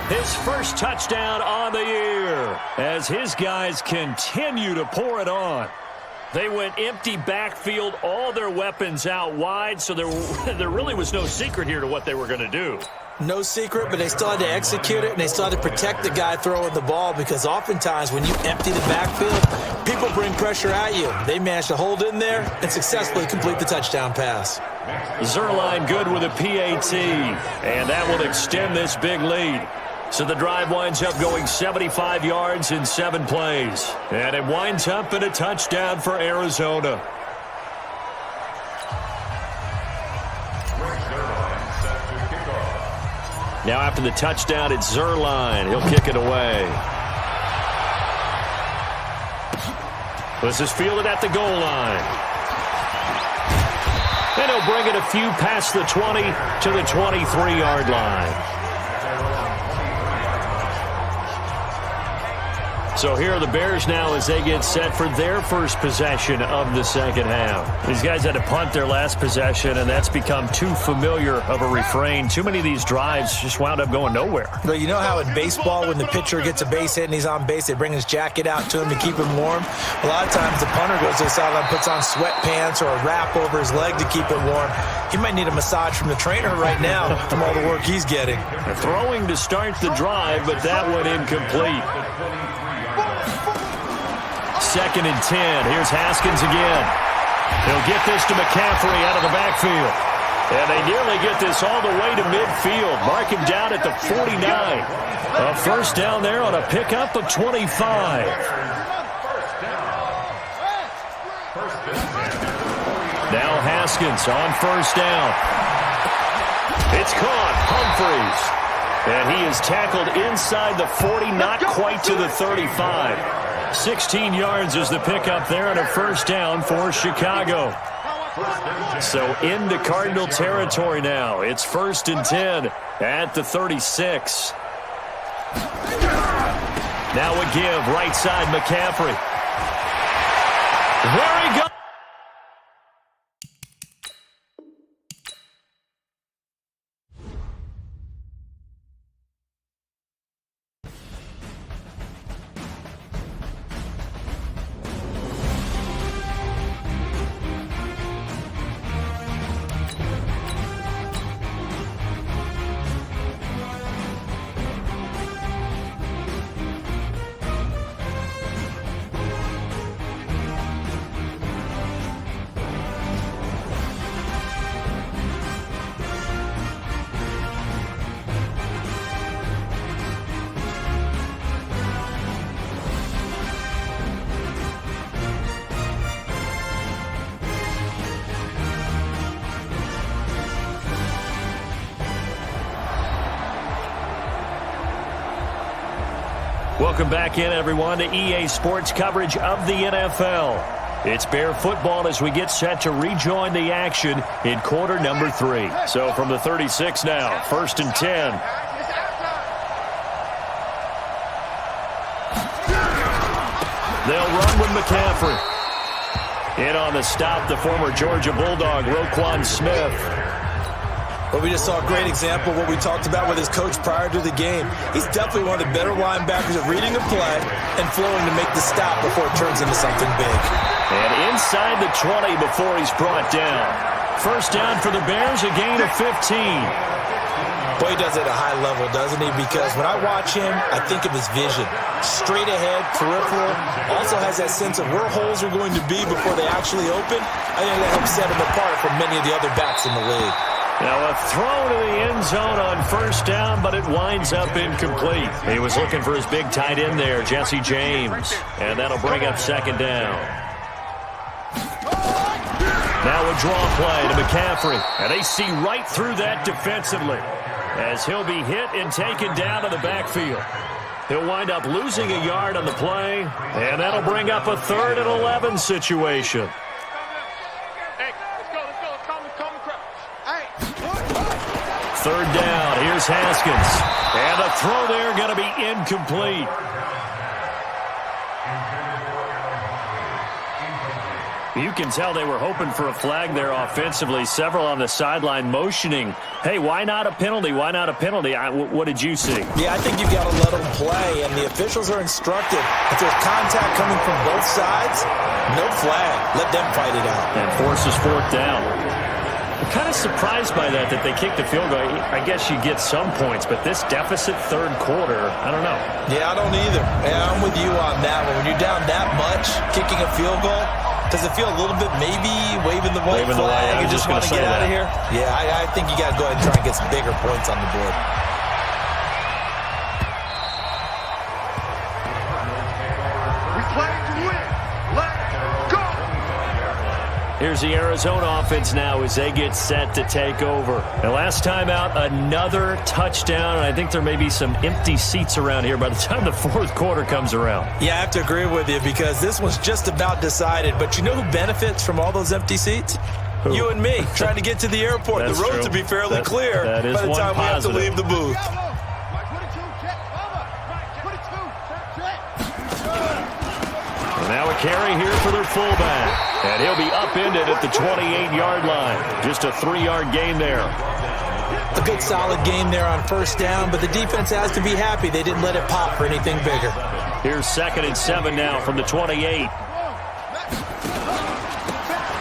[SPEAKER 2] His first touchdown on the year as his guys continue to pour it on. They went empty backfield, all their weapons out wide, so there really was no secret here to what they were going to do.
[SPEAKER 3] No secret, but they still had to execute it, and they still had to protect the guy throwing the ball because oftentimes when you empty the backfield, people bring pressure at you. They managed to hold in there and successfully complete the touchdown pass.
[SPEAKER 2] Zerline good with a PAT, and that will extend this big lead. So the drive winds up going 75 yards in 7 plays, and it winds up in a touchdown for Arizona. Now after the touchdown, it's Zerline. He'll kick it away. This is fielded at the goal line. And he'll bring it a few past the 20 to the 23-yard line. So here are the Bears now as they get set for their first possession of the second half. These guys had to punt their last possession, and that's become too familiar of a refrain. Too many of these drives just wound up going nowhere.
[SPEAKER 3] But you know how in baseball, when the pitcher gets a base hit and he's on base, they bring his jacket out to him to keep him warm? A lot of times the punter goes to the sideline, puts on sweatpants or a wrap over his leg to keep it warm. He might need a massage from the trainer right now from all the work he's getting.
[SPEAKER 2] Throwing to start the drive, but that one incomplete. 2nd and 10. Here's Haskins again. He'll get this to McCaffrey out of the backfield. And they nearly get this all the way to midfield. Mark him down at the 49. A first down there on a pickup of 25. Now Haskins on first down. It's caught. Humphreys. And he is tackled inside the 40, not quite to the 35. 16 yards is the pickup there on a first down for Chicago. So into Cardinal territory now. It's 1st and 10 at the 36. Now a give, right side McCaffrey. There he goes. Welcome back in, everyone, to EA Sports coverage of the NFL. It's Bear football as we get set to rejoin the action in quarter number 3. So from the 36 now, 1st and 10. They'll run with McCaffrey. In on the stop, the former Georgia Bulldog, Roquan Smith.
[SPEAKER 3] But we just saw a great example of what we talked about with his coach prior to the game. He's definitely one of the better linebackers at reading a play and flowing to make the stop before it turns into something big.
[SPEAKER 2] And inside the 20 before he's brought down. First down for the Bears, a gain of 15.
[SPEAKER 3] Boy, he does it at a high level, doesn't he? Because when I watch him, I think of his vision. Straight ahead, peripheral. Also has that sense of where holes are going to be before they actually open. I think that helps set him apart from many of the other backs in the league.
[SPEAKER 2] Now a throw to the end zone on first down, but it winds up incomplete. He was looking for his big tight end there, Jesse James. And that'll bring up 2nd down. Now a draw play to McCaffrey. And they see right through that defensively as he'll be hit and taken down to the backfield. He'll wind up losing a yard on the play, and that'll bring up a 3rd and 11 situation. Third down, here's Haskins. And the throw there going to be incomplete. You can tell they were hoping for a flag there offensively. Several on the sideline motioning, hey, why not a penalty? Why not a penalty? What did you see?
[SPEAKER 3] Yeah, I think you've got to let them play, and the officials are instructed. If there's contact coming from both sides, no flag. Let them fight it out.
[SPEAKER 2] And forces 4th down. I'm kind of surprised by that they kicked the field goal. I guess you get some points, but this deficit 3rd quarter, I don't know.
[SPEAKER 3] Yeah, I don't either. Yeah, I'm with you on that one. When you're down that much, kicking a field goal, does it feel a little bit maybe waving the white flag? You just want to get out of here? Yeah, I think you got to go ahead and try and get some bigger points on the board.
[SPEAKER 4] We play to win. Let's go.
[SPEAKER 2] Here's the Arizona offense now as they get set to take over. And last time out, another touchdown. And I think there may be some empty seats around here by the time the 4th quarter comes around.
[SPEAKER 3] Yeah, I have to agree with you because this one's just about decided. But you know who benefits from all those empty seats? Who? You and me, trying to get to the airport. The roads will be fairly clear by the time we have to leave the booth.
[SPEAKER 2] Now a carry here for their fullback. And he'll be upended at the 28-yard line. Just a 3-yard gain there.
[SPEAKER 3] A good solid game there on first down, but the defense has to be happy they didn't let it pop for anything bigger.
[SPEAKER 2] Here's 2nd and 7 now from the 28.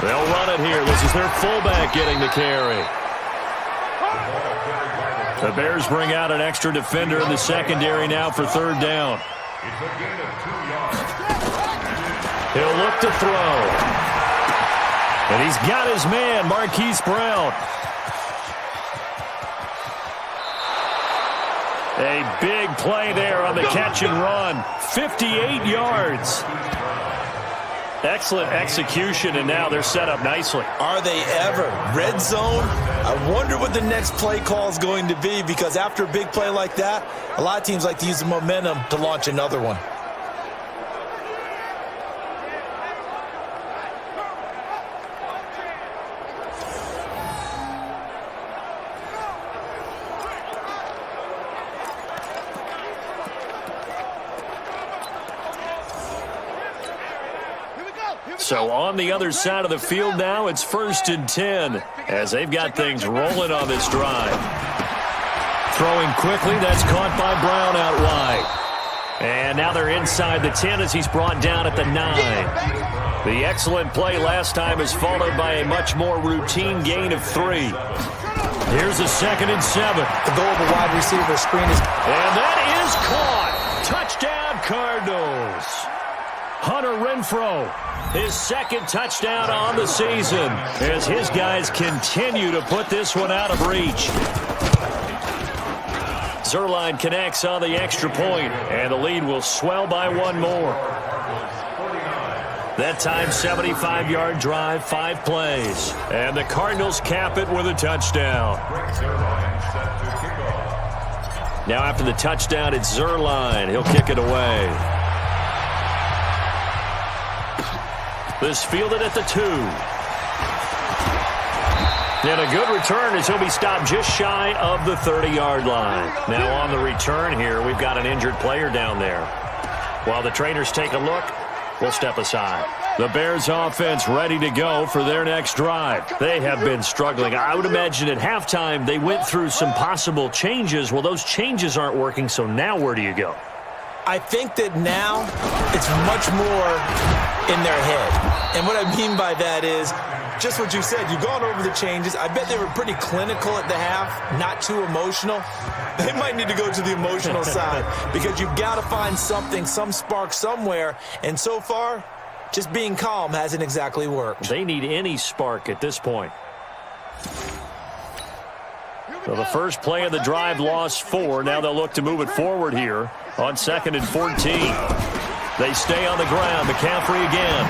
[SPEAKER 2] They'll run it here. This is their fullback getting the carry. The Bears bring out an extra defender in the secondary now for 3rd down. He'll look to throw. And he's got his man, Marquise Brown. A big play there on the catch and run. 58 yards. Excellent execution, and now they're set up nicely.
[SPEAKER 3] Are they ever? Red zone? I wonder what the next play call is going to be, because after a big play like that, a lot of teams like to use the momentum to launch another one.
[SPEAKER 2] So on the other side of the field now, it's 1st and 10 as they've got things rolling on this drive. Throwing quickly, that's caught by Brown out wide. And now they're inside the 10 as he's brought down at the 9. The excellent play last time is followed by a much more routine gain of 3. Here's a 2nd and 7.
[SPEAKER 3] The goal of the wide receiver screen is...
[SPEAKER 2] And that is caught. Touchdown, Cardinals. Hunter Renfrow, his 2nd touchdown on the season as his guys continue to put this one out of reach. Zuerlein connects on the extra point, and the lead will swell by 1 more. That time, 75-yard drive, 5 plays. And the Cardinals cap it with a touchdown. Now after the touchdown, it's Zuerlein. He'll kick it away. This fielded at the 2. And a good return as he'll be stopped just shy of the 30-yard line. Now on the return here, we've got an injured player down there. While the trainers take a look, we'll step aside. The Bears offense ready to go for their next drive. They have been struggling. I would imagine at halftime they went through some possible changes. Well, those changes aren't working, so now where do you go?
[SPEAKER 3] I think that now it's much more in their head. And what I mean by that is just what you said. You've gone over the changes. I bet they were pretty clinical at the half, not too emotional. They might need to go to the emotional side because you've got to find something, some spark somewhere. And so far, just being calm hasn't exactly worked.
[SPEAKER 2] They need any spark at this point. So the first play of the drive lost 4. Now they'll look to move it forward here on 2nd and 14. They stay on the ground. McCaffrey again.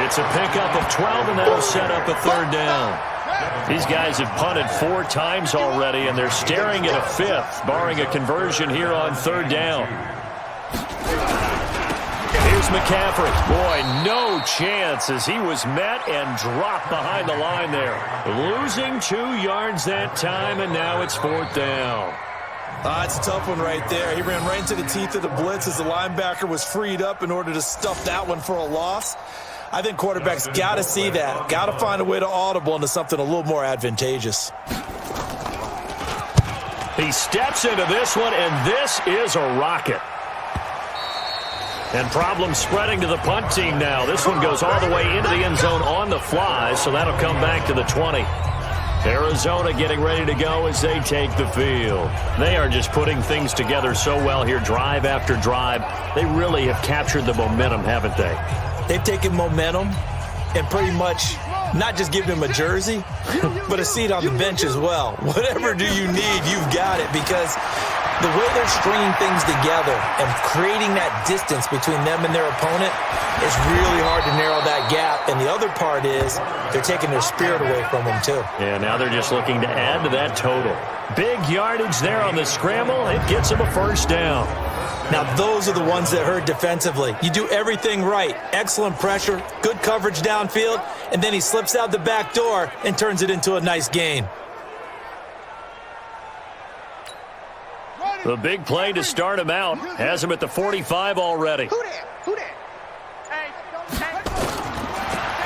[SPEAKER 2] It's a pickup of 12, and that'll set up a 3rd down. These guys have punted 4 times already, and they're staring at a 5th, barring a conversion here on 3rd down. Here's McCaffrey. Boy, no chance as he was met and dropped behind the line there. Losing 2 yards that time, and now it's 4th down.
[SPEAKER 3] It's a tough one right there. He ran right into the teeth of the blitz as the linebacker was freed up in order to stuff that one for a loss. I think quarterbacks got to see that. Got to find a way to audible into something a little more advantageous.
[SPEAKER 2] He steps into this one, and this is a rocket. And problems spreading to the punt team now. This one goes all the way into the end zone on the fly, so that'll come back to the 20. Arizona getting ready to go as they take the field. They are just putting things together so well here, drive after drive. They really have captured the momentum, haven't they?
[SPEAKER 3] They've taken momentum and pretty much not just given him a jersey, but a seat on the bench as well. Whatever do you need, you've got it, because the way they're stringing things together and creating that distance between them and their opponent is really hard to narrow that gap. And the other part is they're taking their spirit away from them too.
[SPEAKER 2] Yeah, now they're just looking to add to that total. Big yardage there on the scramble. It gets them a 1st down.
[SPEAKER 3] Now those are the ones that hurt defensively. You do everything right. Excellent pressure, good coverage downfield, and then he slips out the back door and turns it into a nice gain.
[SPEAKER 2] The big play to start him out has him at the 45 already.
[SPEAKER 4] Who there? Who there? Hey,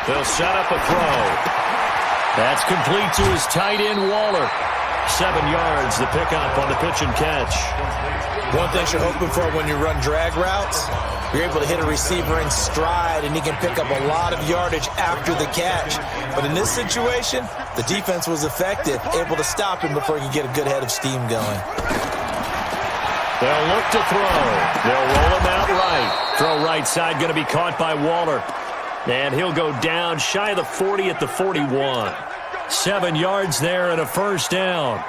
[SPEAKER 2] They'll set up a throw. That's complete to his tight end, Waller. 7 yards, the pickup on the pitch and catch.
[SPEAKER 3] One thing you're hoping for when you run drag routes, you're able to hit a receiver in stride, and he can pick up a lot of yardage after the catch. But in this situation, the defense was effective, able to stop him before he could get a good head of steam going.
[SPEAKER 2] They'll look to throw. They'll roll him out right. Throw right side going to be caught by Waller. And he'll go down shy of the 40 at the 41. 7 yards there and a first down.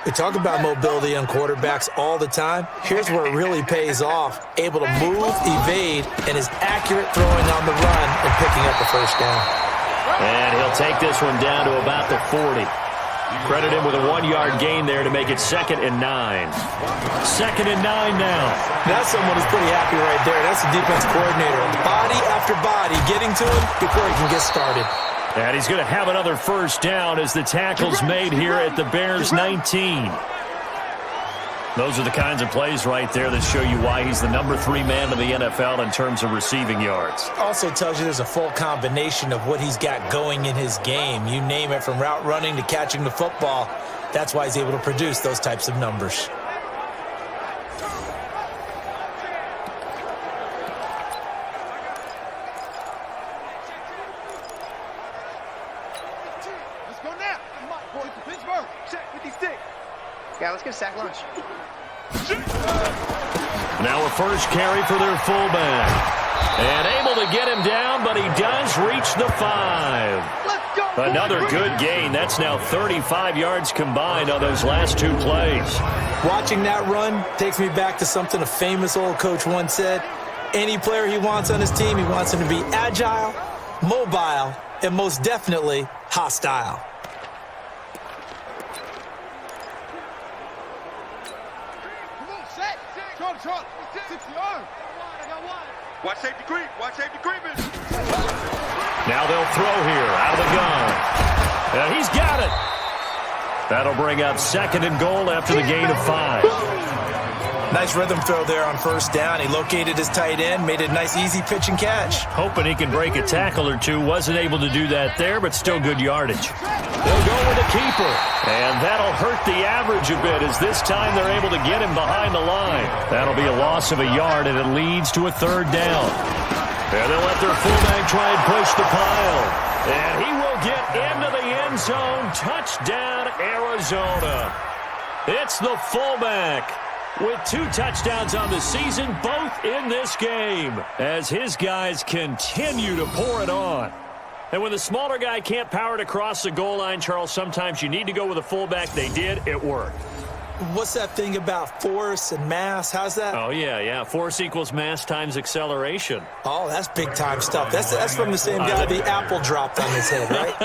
[SPEAKER 3] We talk about mobility on quarterbacks all the time. Here's where it really pays off. Able to move, evade, and is accurate throwing on the run and picking up a first down.
[SPEAKER 2] And he'll take this one down to about the 40. Credit him with a 1-yard gain there to make it 2nd and 9. 2nd and 9 now.
[SPEAKER 3] That's someone who's pretty happy right there. That's the defense coordinator. Body after body getting to him before he can get started.
[SPEAKER 2] And he's going to have another first down as the tackle's made here at the Bears 19. Those are the kinds of plays right there that show you why he's the number 3 man in the NFL in terms of receiving yards.
[SPEAKER 3] Also tells you there's a full combination of what he's got going in his game. You name it, from route running to catching the football. That's why he's able to produce those types of numbers.
[SPEAKER 4] let's go now. Boys to Pittsburgh. Check with these sticks. Yeah, let's get a sack lunch.
[SPEAKER 2] Now a first carry for their fullback. And able to get him down, but he does reach the 5.
[SPEAKER 4] Let's go.
[SPEAKER 2] Another good gain. That's now 35 yards combined on those last 2 plays.
[SPEAKER 3] Watching that run takes me back to something a famous old coach once said. Any player he wants on his team, he wants him to be agile, mobile, and most definitely hostile.
[SPEAKER 4] Short. 60 yards. Watch safety creep. Watch safety creeping.
[SPEAKER 2] Now they'll throw here out of the gun. And he's got it. That'll bring up 2nd and goal after the gain of 5.
[SPEAKER 3] Nice rhythm throw there on first down. He located his tight end, made a nice easy pitch and catch.
[SPEAKER 2] Hoping he can break a tackle or two. Wasn't able to do that there, but still good yardage. They'll go with a keeper. And that'll hurt the average a bit, as this time they're able to get him behind the line. That'll be a loss of a yard, and it leads to a 3rd down. And they'll let their fullback try and push the pile. And he will get into the end zone. Touchdown, Arizona. It's the fullback with 2 touchdowns on the season, both in this game, as his guys continue to pour it on. And when the smaller guy can't power it across the goal line, Charles, sometimes you need to go with a fullback. They did. It worked.
[SPEAKER 3] What's that thing about force and mass? How's that?
[SPEAKER 2] Oh, yeah. Force equals mass times acceleration.
[SPEAKER 3] Oh, that's big-time stuff. That's from the same guy the apple dropped on his head, right?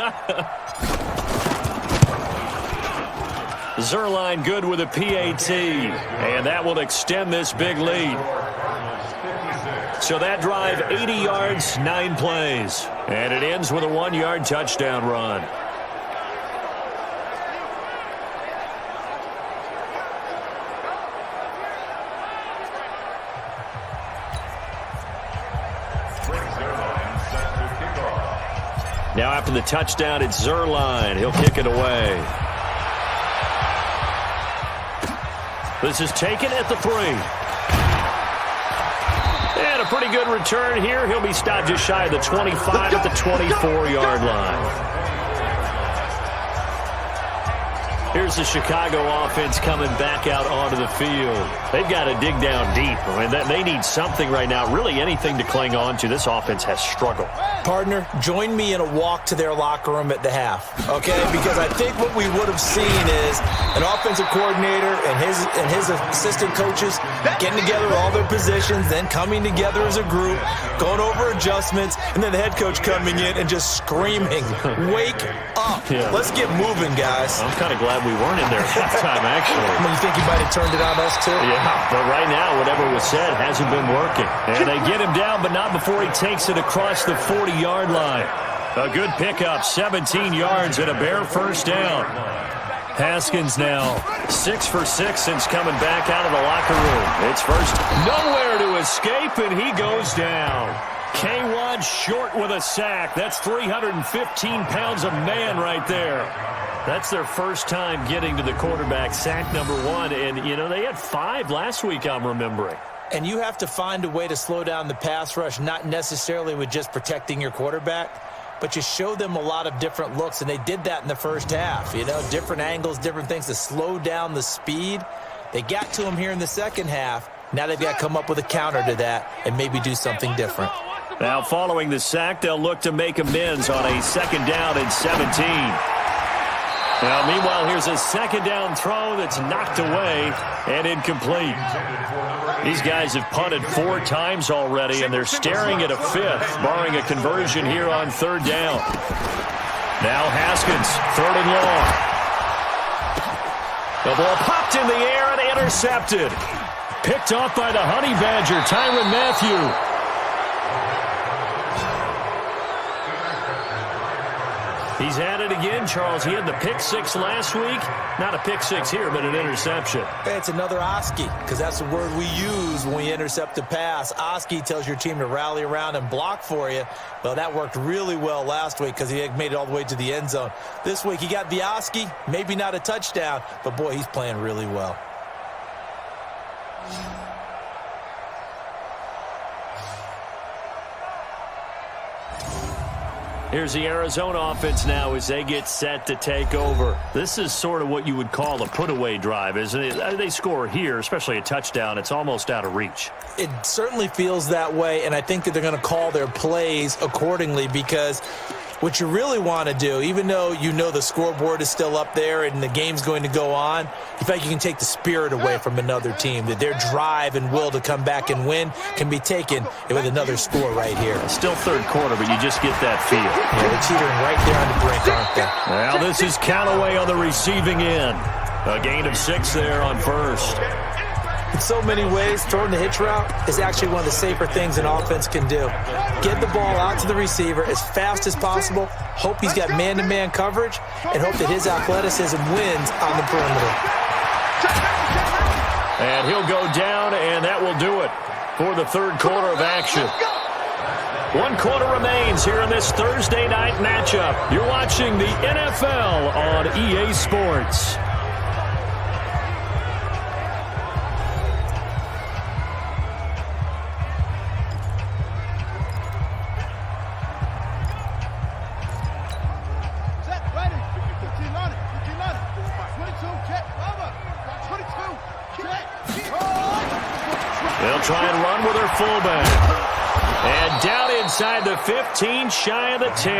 [SPEAKER 2] Zerline good with a PAT, and that will extend this big lead. So that drive, 80 yards, 9 plays. And it ends with a 1-yard touchdown run. Now after the touchdown, it's Zerline. He'll kick it away. This is taken at the 3. And a pretty good return here. He'll be stopped just shy of the 25 at the 24-yard line. Here's the Chicago offense coming back out onto the field. They've got to dig down deep. I mean, they need something right now, really anything to cling on to. This offense has struggled.
[SPEAKER 3] Partner, join me in a walk to their locker room at the half, okay? Because I think what we would have seen is an offensive coordinator and his assistant coaches getting together all their positions, then coming together as a group, going over adjustments, and then the head coach coming in and just screaming, "Wake up.
[SPEAKER 2] Yeah.
[SPEAKER 3] Let's get moving, guys."
[SPEAKER 2] I'm kind of glad we weren't in there at halftime, actually.
[SPEAKER 3] You think he might have turned it on us, too?
[SPEAKER 2] Yeah, but right now, whatever was said hasn't been working. And they get him down, but not before he takes it across the 40-yard line. A good pickup, 17 yards and a Bear first down. Haskins now 6 for 6 since coming back out of the locker room. It's first. Nowhere to escape, and he goes down. K1 short with a sack. That's 315 pounds of man right there. That's their first time getting to the quarterback, sack number 1. And, you know, they had 5 last week, I'm remembering.
[SPEAKER 3] And you have to find a way to slow down the pass rush, not necessarily with just protecting your quarterback, but you show them a lot of different looks, and they did that in the first half. You know, different angles, different things to slow down the speed. They got to him here in the second half. Now they've got to come up with a counter to that and maybe do something different.
[SPEAKER 2] Now following the sack, they'll look to make amends on a 2nd down and 17. Now, meanwhile, here's a 2nd down throw that's knocked away and incomplete. These guys have punted 4 times already, and they're staring at a 5th, barring a conversion here on 3rd down. Now Haskins, 3rd and long. The ball popped in the air and intercepted. Picked off by the Honey Badger, Tyrann Mathieu. He's had it again, Charles. He had the pick 6 last week. Not a pick 6 here, but an interception.
[SPEAKER 3] It's another Oski, because that's the word we use when we intercept a pass. Oski tells your team to rally around and block for you. Well, that worked really well last week because he had made it all the way to the end zone. This week he got the Oski, maybe not a touchdown, but boy, he's playing really well.
[SPEAKER 2] Here's the Arizona offense now as they get set to take over. This is sort of what you would call a put-away drive, isn't it? They score here, especially a touchdown. It's almost out of reach.
[SPEAKER 3] It certainly feels that way, and I think that they're going to call their plays accordingly, because what you really want to do, even though you know the scoreboard is still up there and the game's going to go on, you think you can take the spirit away from another team, that their drive and will to come back and win can be taken with another score right here.
[SPEAKER 2] Still 3rd quarter, but you just get that feel.
[SPEAKER 3] Yeah, they're teetering right there on the brink, aren't they?
[SPEAKER 2] Well, this is Callaway on the receiving end. A gain of 6 there on 1st.
[SPEAKER 3] In so many ways, throwing the hitch route is actually one of the safer things an offense can do. Get the ball out to the receiver as fast as possible, hope he's got man-to-man coverage, and hope that his athleticism wins on the perimeter.
[SPEAKER 2] And he'll go down, and that will do it for the 3rd quarter of action. 1 quarter remains here in this Thursday night matchup. You're watching the NFL on EA Sports. They'll try and run with their fullback. And down inside the 15, shy of the 10.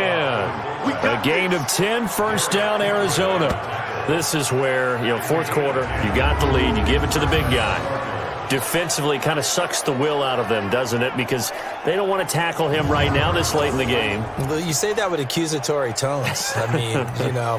[SPEAKER 2] A gain of 10, 1st down, Arizona. This is where, 4th quarter, you got the lead, you give it to the big guy. Defensively kind of sucks the will out of them, doesn't it? Because they don't want to tackle him right now this late in the game.
[SPEAKER 3] Well, you say that with accusatory tones. I mean,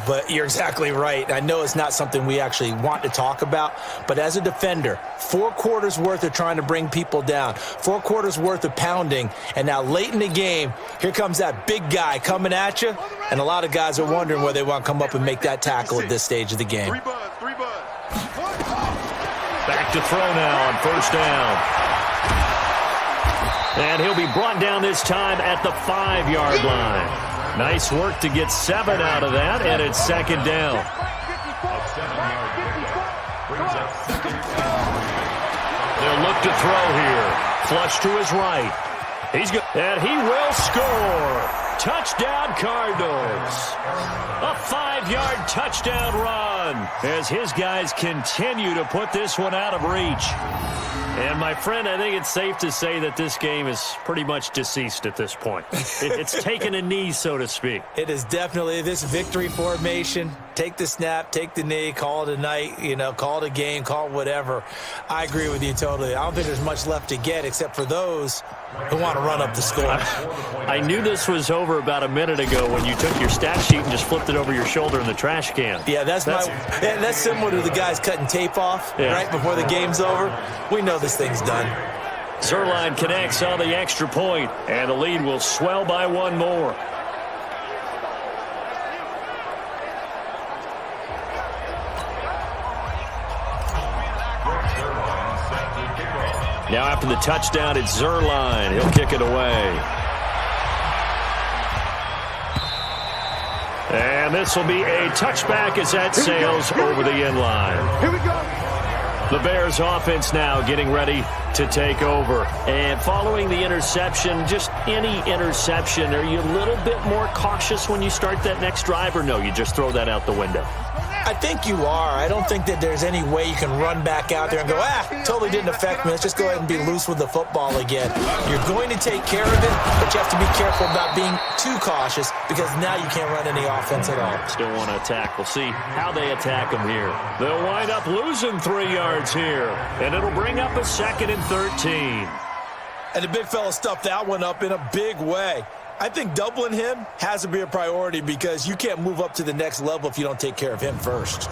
[SPEAKER 3] but you're exactly right. I know it's not something we actually want to talk about, but as a defender, 4 quarters worth of trying to bring people down, 4 quarters worth of pounding, and now late in the game, here comes that big guy coming at you, and a lot of guys are wondering whether they want to come up and make that tackle at this stage of the game.
[SPEAKER 2] Back to throw now on 1st down. And he'll be brought down this time at the 5-yard line. Nice work to get 7 out of that, and it's 2nd down. They'll look to throw here. Flush to his right. He's good, and he will score. Touchdown, Cardinals. A 5-yard touchdown run as his guys continue to put this one out of reach. And, my friend, I think it's safe to say that this game is pretty much deceased at this point. It's taken a knee, so to speak.
[SPEAKER 3] It is definitely this victory formation. Take the snap, take the knee, call it a night, call it a game, call it whatever. I agree with you totally. I don't think there's much left to get except for those who want to run up the score.
[SPEAKER 2] I knew this was over about a minute ago when you took your stat sheet and just flipped it over your shoulder in the trash can.
[SPEAKER 3] Yeah, that's similar to the guys cutting tape off right before the game's over. We know this thing's done.
[SPEAKER 2] Zerline connects on the extra point, and the lead will swell by 1 more. Now after the touchdown, it's Zerline. He'll kick it away. And this will be a touchback as that sails over the end line.
[SPEAKER 4] Here we go.
[SPEAKER 2] The Bears offense now getting ready to take over. And following the interception, just any interception, are you a little bit more cautious when you start that next drive, or no, you just throw that out the window?
[SPEAKER 3] I think you are. I don't think that there's any way you can run back out there and go, totally didn't affect me. Let's just go ahead and be loose with the football again. You're going to take care of it, but you have to be careful about being too cautious because now you can't run any offense at all.
[SPEAKER 2] Still want to attack. We'll see how they attack them here. They'll wind up losing 3 yards here, and it'll bring up a 2nd and 13.
[SPEAKER 3] And the big fella stuffed that one up in a big way. I think doubling him has to be a priority because you can't move up to the next level if you don't take care of him first.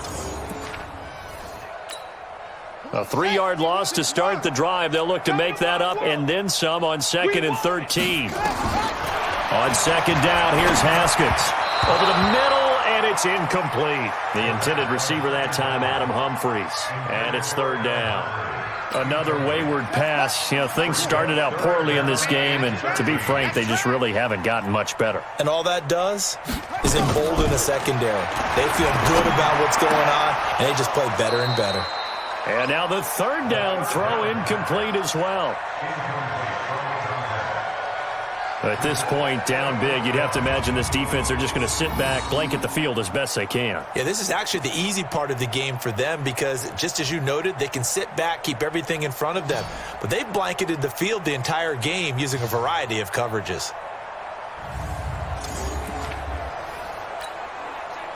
[SPEAKER 2] A 3-yard loss to start the drive. They'll look to make that up and then some on 2nd and 13. On 2nd down, here's Haskins. Over the middle, and it's incomplete. The intended receiver that time, Adam Humphries. And it's 3rd down. Another wayward pass. You know, things started out poorly in this game, and to be frank, they just really haven't gotten much better.
[SPEAKER 3] And all that does is embolden the secondary. They feel good about what's going on, and they just play better and better.
[SPEAKER 2] And now the 3rd down throw incomplete as well. At this point, down big, you'd have to imagine this defense are just going to sit back, blanket the field as best they can.
[SPEAKER 3] Yeah, this is actually the easy part of the game for them because, just as you noted, they can sit back, keep everything in front of them. But they've blanketed the field the entire game using a variety of coverages.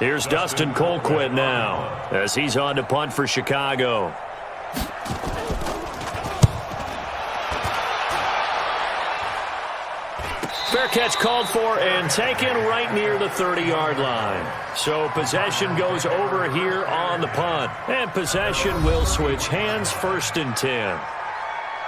[SPEAKER 2] Here's Dustin Colquitt now as he's on to punt for Chicago. Fair catch called for and taken right near the 30-yard line. So possession goes over here on the punt. And possession will switch hands, 1st and 10.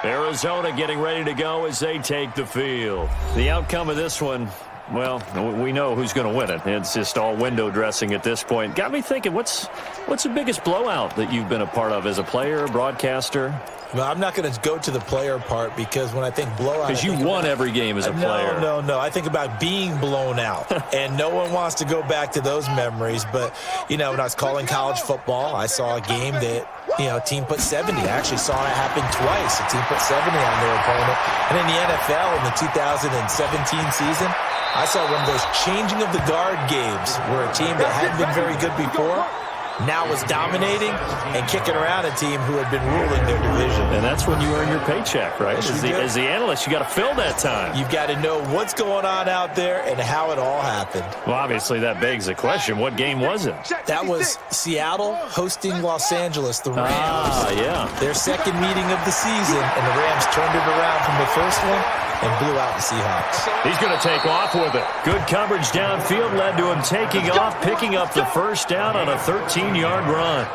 [SPEAKER 2] Arizona getting ready to go as they take the field. The outcome of this one, well, we know who's going to win it. It's just all window dressing at this point. Got me thinking, what's the biggest blowout that you've been a part of as a player, broadcaster?
[SPEAKER 3] Well, I'm not going to go to the player part because when I think blowout...
[SPEAKER 2] Because you won every game as a player.
[SPEAKER 3] No. I think about being blown out. And no one wants to go back to those memories. But, you know, when I was calling college football, I saw a game that, you know, a team put 70. I actually saw it happen twice. A team put 70 on their opponent. And in the NFL in the 2017 season, I saw one of those changing of the guard games where a team that hadn't been very good before now was dominating and kicking around a team who had been ruling their division.
[SPEAKER 2] And that's when you earn your paycheck, right? As the analyst, you got to fill that time.
[SPEAKER 3] You've got to know what's going on out there and how it all happened.
[SPEAKER 2] Well, obviously, that begs the question, what game was it?
[SPEAKER 3] That was Seattle hosting Los Angeles, the Rams.
[SPEAKER 2] Yeah.
[SPEAKER 3] Their 2nd meeting of the season, and the Rams turned it around from the first one and blew out the Seahawks.
[SPEAKER 2] He's going to take off with it. Good coverage downfield led to him taking off, picking up the 1st down on a 13-yard run.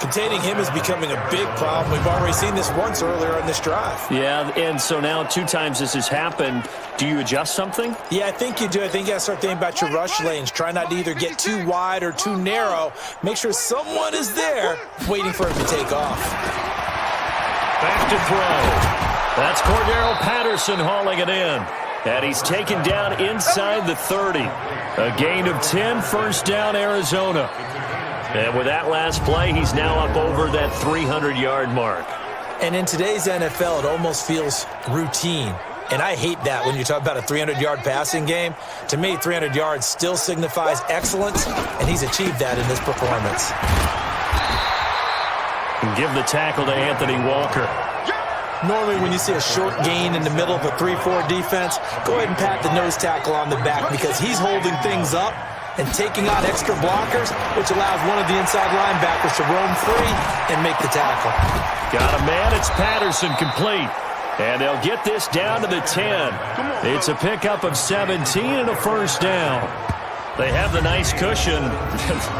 [SPEAKER 3] Containing him is becoming a big problem. We've already seen this once earlier in this drive.
[SPEAKER 2] Yeah, and so now 2 times this has happened. Do you adjust something?
[SPEAKER 3] Yeah, I think you do. I think you got to start thinking about your rush lanes. Try not to either get too wide or too narrow. Make sure someone is there waiting for him to take off.
[SPEAKER 2] Back to throw. That's Cordero Patterson hauling it in. And he's taken down inside the 30. A gain of 10, 1st down, Arizona. And with that last play, he's now up over that 300-yard mark.
[SPEAKER 3] And in today's NFL, it almost feels routine. And I hate that when you talk about a 300-yard passing game. To me, 300 yards still signifies excellence, and he's achieved that in this performance.
[SPEAKER 2] And give the tackle to Anthony Walker.
[SPEAKER 3] Normally, when you see a short gain in the middle of a 3-4 defense, go ahead and pat the nose tackle on the back because he's holding things up and taking on extra blockers, which allows one of the inside linebackers to roam free and make the tackle.
[SPEAKER 2] Got a man. It's Patterson complete. And they'll get this down to the 10. It's a pickup of 17 and a 1st down. They have the nice cushion.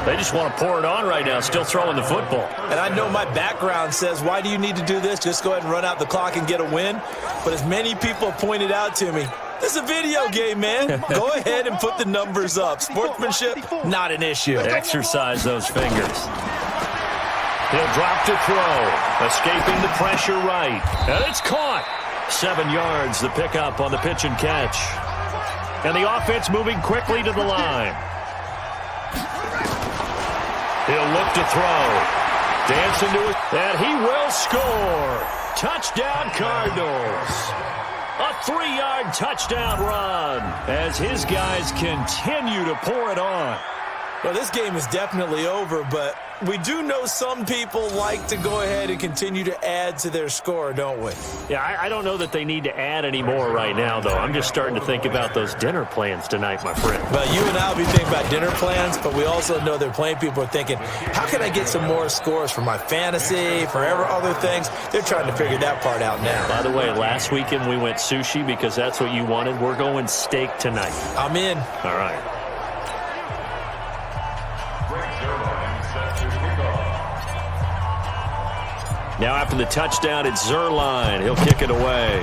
[SPEAKER 2] They just want to pour it on right now, still throwing the football.
[SPEAKER 3] And I know my background says, why do you need to do this? Just go ahead and run out the clock and get a win. But as many people pointed out to me, this is a video game, man. Go ahead and put the numbers up. Sportsmanship, not an issue.
[SPEAKER 2] Exercise those fingers. He'll drop to throw. Escaping the pressure right. And it's caught. 7 yards, the pickup on the pitch and catch. And the offense moving quickly to the line. He'll look to throw. Dancing to it. And he will score. Touchdown, Cardinals. A 3-yard touchdown run as his guys continue to pour it on.
[SPEAKER 3] Well, this game is definitely over, but we do know some people like to go ahead and continue to add to their score, don't we?
[SPEAKER 2] Yeah, I don't know that they need to add any more right now, though. I'm just starting to think about those dinner plans tonight, my friend.
[SPEAKER 3] Well, you and I will be thinking about dinner plans, but we also know they're playing people are thinking, how can I get some more scores for my fantasy, for other things? They're trying to figure that part out now.
[SPEAKER 2] By the way, last weekend we went sushi because that's what you wanted. We're going steak tonight.
[SPEAKER 3] I'm in.
[SPEAKER 2] All right. Now after the touchdown, it's Zerline. He'll kick it away.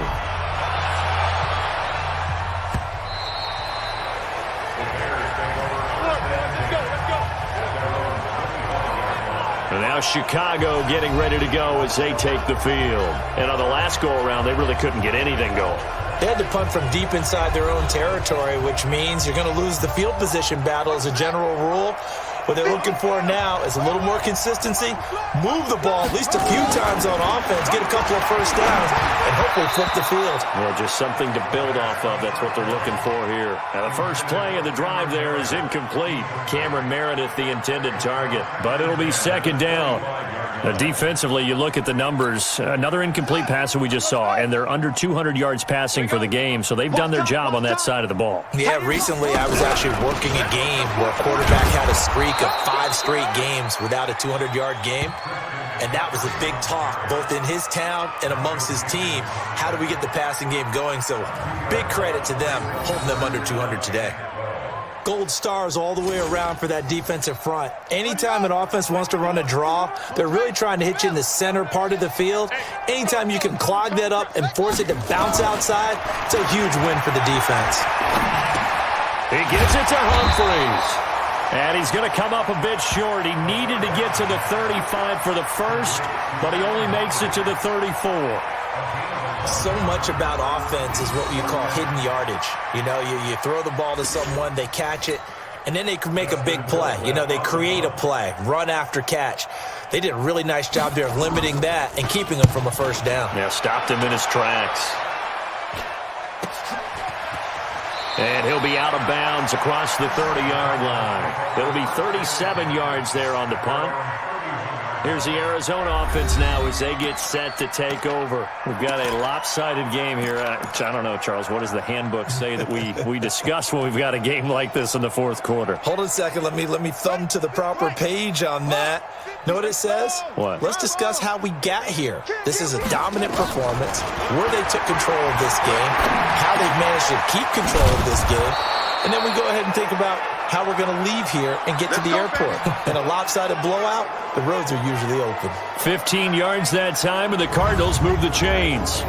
[SPEAKER 2] And now Chicago getting ready to go as they take the field. And on the last go-around, they really couldn't get anything going.
[SPEAKER 3] They had to punt from deep inside their own territory, which means you're going to lose the field position battle as a general rule. What they're looking for now is a little more consistency, move the ball at least a few times on offense, get a couple of first downs, and hopefully flip the field.
[SPEAKER 2] Yeah, just something to build off of. That's what they're looking for here. And the first play of the drive there is incomplete. Cameron Meredith, the intended target. But it'll be second down. Defensively, you look at the numbers. Another incomplete pass that we just saw, and they're under 200 yards passing for the game, so they've done their job on that side of the ball.
[SPEAKER 3] Yeah, recently I was actually working a game where a quarterback had a streak of 5 straight games without a 200-yard game, and that was a big talk, both in his town and amongst his team. How do we get the passing game going? So big credit to them, holding them under 200 today. Gold stars all the way around for that defensive front. Anytime an offense wants to run a draw, they're really trying to hit you in the center part of the field. Anytime you can clog that up and force it to bounce outside, it's a huge win for the defense.
[SPEAKER 2] He gives it to Humphries. And he's going to come up a bit short. He needed to get to the 35 for the first, but he only makes it to the 34.
[SPEAKER 3] So much about offense is what you call hidden yardage. You know, you throw the ball to someone, they catch it, and then they can make a big play. You know, they create a play, run after catch. They did a really nice job there of limiting that and keeping him from a first down.
[SPEAKER 2] Yeah, stopped him in his tracks. And he'll be out of bounds across the 30-yard line. It'll be 37 yards there on the punt. Here's the Arizona offense now as they get set to take over. We've got a lopsided game here. I don't know, Charles, what does the handbook say that we discuss when we've got a game like this in the fourth quarter?
[SPEAKER 3] Hold on a second. Let me thumb to the proper page on that. Know what it says?
[SPEAKER 2] What?
[SPEAKER 3] Let's discuss how we got here. This is a dominant performance, where they took control of this game, how they've managed to keep control of this game, and then we go ahead and think about how we're going to leave here and get to the airport. In a lopsided blowout, the roads are usually open.
[SPEAKER 2] 15 yards that time, and the Cardinals move the chains.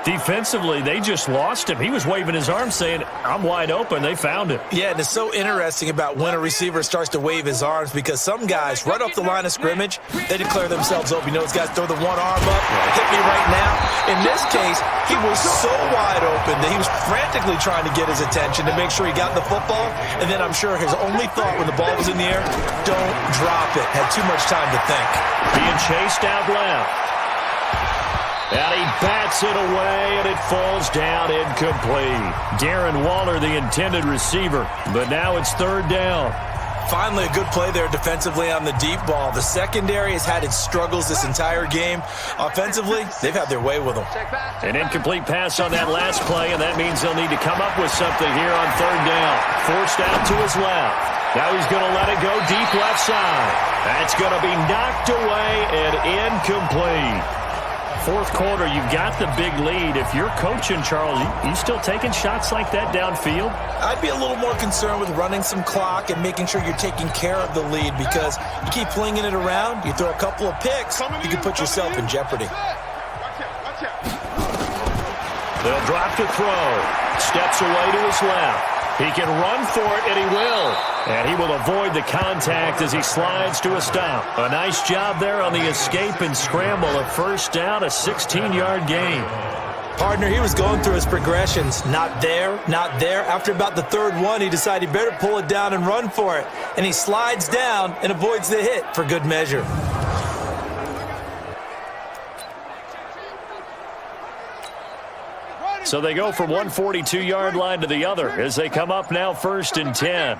[SPEAKER 2] Defensively, they just lost him. He was waving his arms saying, I'm wide open. They found him.
[SPEAKER 3] Yeah, and it's so interesting about when a receiver starts to wave his arms because some guys, right off the line of scrimmage, they declare themselves open. You know, those guys throw the one arm up, hit me right now. In this case, he was so wide open that he was frantically trying to get his attention to make sure he got the football. And then I'm sure his only thought when the ball was in the air, don't drop it. Had too much time to think.
[SPEAKER 2] Being chased out left. And he bats it away, and it falls down incomplete. Darren Waller, the intended receiver, but now it's third down.
[SPEAKER 3] Finally, a good play there defensively on the deep ball. The secondary has had its struggles this entire game. Offensively, they've had their way with them.
[SPEAKER 2] An incomplete pass on that last play, and that means they'll need to come up with something here on third down. Forced out to his left. Now he's going to let it go deep left side. That's going to be knocked away and incomplete. Fourth quarter, you've got the big lead. If you're coaching, Charles, you still taking shots like that downfield?
[SPEAKER 3] I'd be a little more concerned with running some clock and making sure you're taking care of the lead because you keep flinging it around, you throw a couple of picks, you can put yourself in jeopardy.
[SPEAKER 2] They'll drop to throw. Steps away to his left. He can run for it, and he will. And he will avoid the contact as he slides to a stop. A nice job there on the escape and scramble. A first down, a 16-yard gain.
[SPEAKER 3] Partner, he was going through his progressions. Not there, not there. After about the third one, he decided he better pull it down and run for it. And he slides down and avoids the hit for good measure.
[SPEAKER 2] So they go from one 42-yard line to the other as they come up now 1st and 10.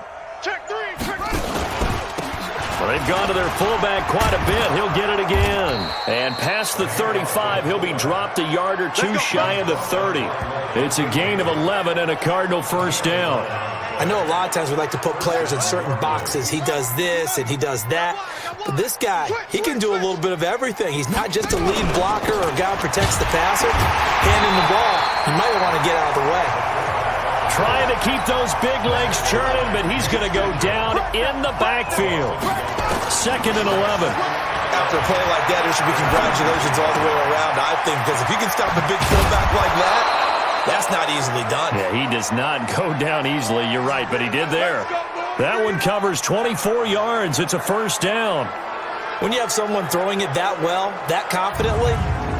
[SPEAKER 2] Well, they've gone to their fullback quite a bit. He'll get it again. And past the 35, he'll be dropped a yard or two shy of the 30. It's a gain of 11 and a Cardinal first down.
[SPEAKER 3] I know a lot of times we like to put players in certain boxes. He does this and he does that. But this guy, he can do a little bit of everything. He's not just a lead blocker or a guy who protects the passer. Handing the ball, he might want to get out of the way.
[SPEAKER 2] Trying to keep those big legs churning, but he's going to go down in the backfield. 2nd and 11.
[SPEAKER 3] After a play like that, there should be congratulations all the way around, I think, because if you can stop a big fullback like that, that's not easily done.
[SPEAKER 2] Yeah, he does not go down easily. You're right, but he did there. That one covers 24 yards. It's a first down.
[SPEAKER 3] When you have someone throwing it that well, that confidently,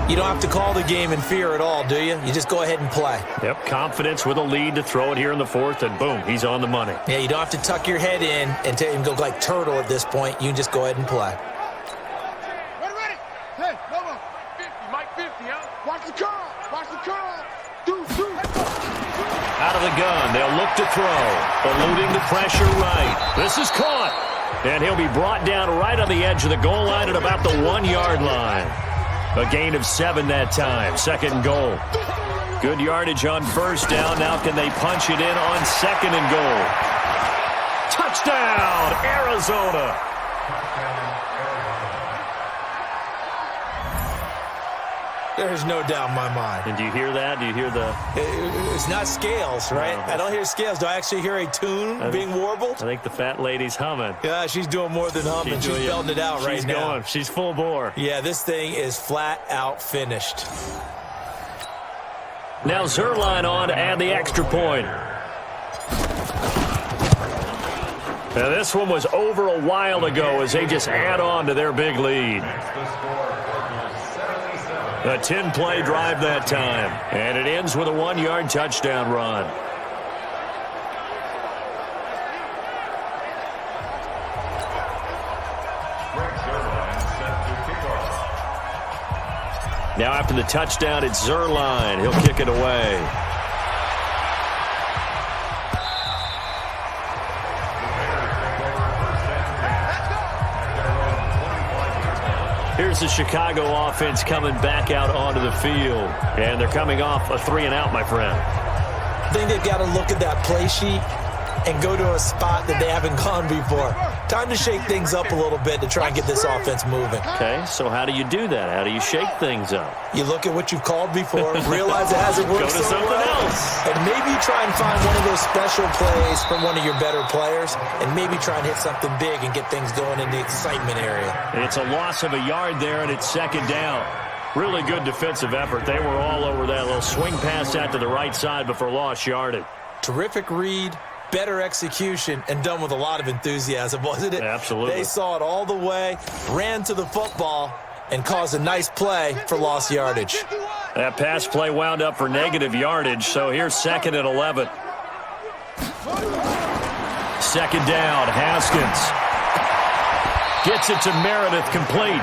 [SPEAKER 3] you don't have to call the game in fear at all, do you? You just go ahead and play.
[SPEAKER 2] Yep, confidence with a lead to throw it here in the 4th, and boom, he's on the money.
[SPEAKER 3] Yeah, you don't have to tuck your head in and go like turtle at this point. You can just go ahead and play.
[SPEAKER 4] Ready. Hey, no more. 50, Mike 50, huh? Watch the curl. Watch the curl.
[SPEAKER 2] Out of the gun, they'll look to throw. Eluding the pressure right. This is caught. And he'll be brought down right on the edge of the goal line at about the 1-yard line. A gain of 7 that time. 2nd and goal. Good yardage on first down. Now can they punch it in on 2nd and goal? Touchdown, Arizona.
[SPEAKER 3] There's no doubt in my mind.
[SPEAKER 2] And do you hear that? Do you hear the...
[SPEAKER 3] It's not scales, right? I don't hear scales. Do I actually hear a tune being warbled?
[SPEAKER 2] I think the fat lady's humming.
[SPEAKER 3] Yeah, she's doing more than humming. She's belting it out right now.
[SPEAKER 2] She's going. She's full bore.
[SPEAKER 3] Yeah, this thing is flat out finished.
[SPEAKER 2] Now Zerline on to add the extra point. Now this one was over a while ago as they just add on to their big lead. A 10-play drive that time. And it ends with a 1-yard touchdown run. Now after the touchdown, it's Zerline. He'll kick it away. Here's the Chicago offense coming back out onto the field. And they're coming off a 3-and-out, my friend.
[SPEAKER 3] I think they've got to look at that play sheet and go to a spot that they haven't gone before. Time to shake things up a little bit to try and get this offense moving.
[SPEAKER 2] Okay, so how do you do that? How do you shake things up?
[SPEAKER 3] You look at what you've called before, realize it hasn't worked
[SPEAKER 2] Go to
[SPEAKER 3] so
[SPEAKER 2] something
[SPEAKER 3] well,
[SPEAKER 2] else.
[SPEAKER 3] and maybe try and find one of those special plays from one of your better players, and maybe try and hit something big and get things going in the excitement area.
[SPEAKER 2] It's a loss of a yard there, and it's 2nd down. Really good defensive effort. They were all over that little swing pass out to the right side before lost yardage.
[SPEAKER 3] Terrific read, better execution, and done with a lot of enthusiasm, wasn't it?
[SPEAKER 2] Absolutely.
[SPEAKER 3] They saw it all the way, ran to the football, and caused a nice play for lost yardage.
[SPEAKER 2] That pass play wound up for negative yardage, so here's 2nd and 11. 2nd down, Haskins. Gets it to Meredith, complete.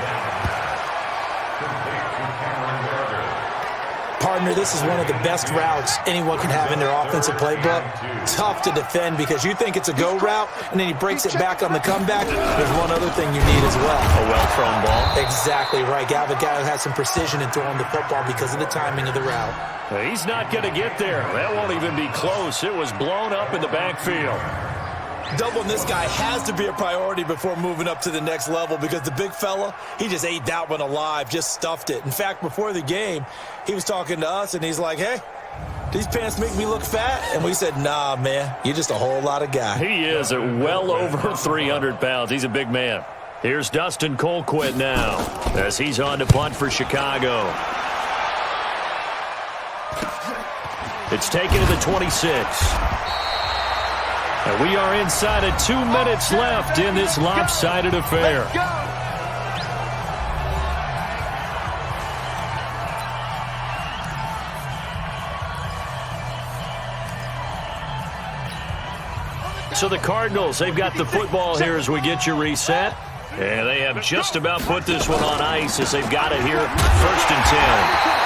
[SPEAKER 3] Partner, this is one of the best routes anyone can have in their offensive playbook. Tough to defend because you think it's a go route, and then he breaks it back on the comeback. There's one other thing you need as well.
[SPEAKER 2] A well-thrown ball.
[SPEAKER 3] Exactly right. Have a guy who has some precision in throwing the football because of the timing of the route.
[SPEAKER 2] He's not going to get there. That won't even be close. It was blown up in the backfield.
[SPEAKER 3] Doubling this guy has to be a priority before moving up to the next level because the big fella, he just ate that one alive, just stuffed it. In fact, before the game, he was talking to us, and he's like, hey, these pants make me look fat? And we said, nah, man, you're just a whole lot of guy.
[SPEAKER 2] He is at well over 300 pounds. He's a big man. Here's Dustin Colquitt now as he's on to punt for Chicago. It's taken to the 26. And we are inside of 2 minutes left in this lopsided affair. So the Cardinals, they've got the football here as we get you reset. And they have just about put this one on ice as they've got it here. 1st and 10.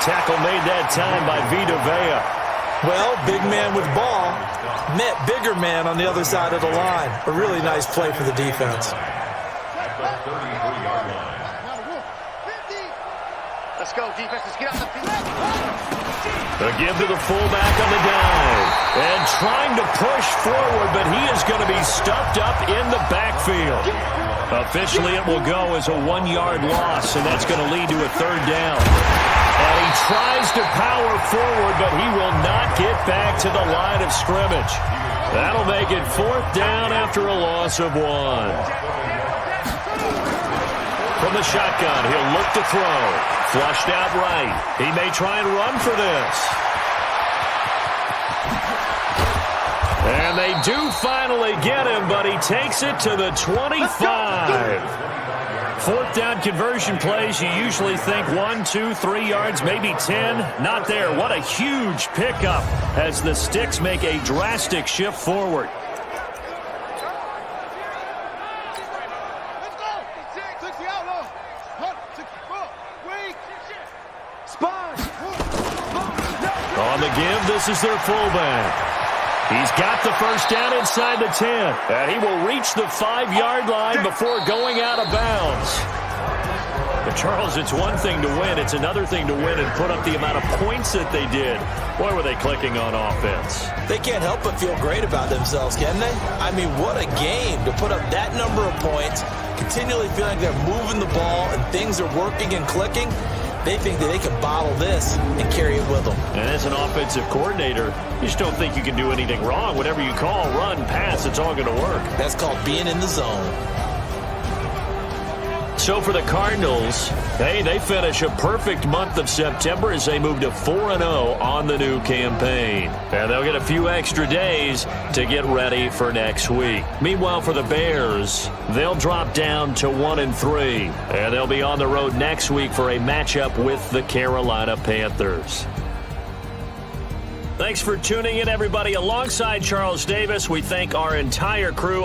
[SPEAKER 2] Tackle made that time by Vita Vea.
[SPEAKER 3] Well, big man with ball met bigger man on the other side of the line. A really nice play for the defense.
[SPEAKER 4] Let's go, defense. Let's get out the field.
[SPEAKER 2] A give to the fullback on the dive. And trying to push forward, but he is going to be stuffed up in the backfield. Officially, it will go as a 1-yard loss, and that's going to lead to a 3rd down. And he tries to power forward, but he will not get back to the line of scrimmage. That'll make it 4th down after a loss of 1. From the shotgun, he'll look to throw. Flushed out right. He may try and run for this. And they do finally get him, but he takes it to the 25. 4th down conversion plays, you usually think 1, 2, 3 yards, maybe 10. Not there. What a huge pickup as the Sticks make a drastic shift forward. On the give, this is their fullback. He's got the 1st down inside the 10. And he will reach the 5-yard line before going out of bounds. But Charles, it's one thing to win. It's another thing to win and put up the amount of points that they did. Boy, were they clicking on offense.
[SPEAKER 3] They can't help but feel great about themselves, can they? I mean, what a game to put up that number of points, continually feeling like they're moving the ball and things are working and clicking. They think that they can bottle this and carry it with them. And
[SPEAKER 2] as an offensive coordinator, you just don't think you can do anything wrong. Whatever you call, run, pass, it's all going to work.
[SPEAKER 3] That's called being in the zone.
[SPEAKER 2] So for the Cardinals, hey, they finish a perfect month of September as they move to 4-0 on the new campaign. And they'll get a few extra days to get ready for next week. Meanwhile, for the Bears, they'll drop down to 1-3. And they'll be on the road next week for a matchup with the Carolina Panthers. Thanks for tuning in, everybody. Alongside Charles Davis, we thank our entire crew.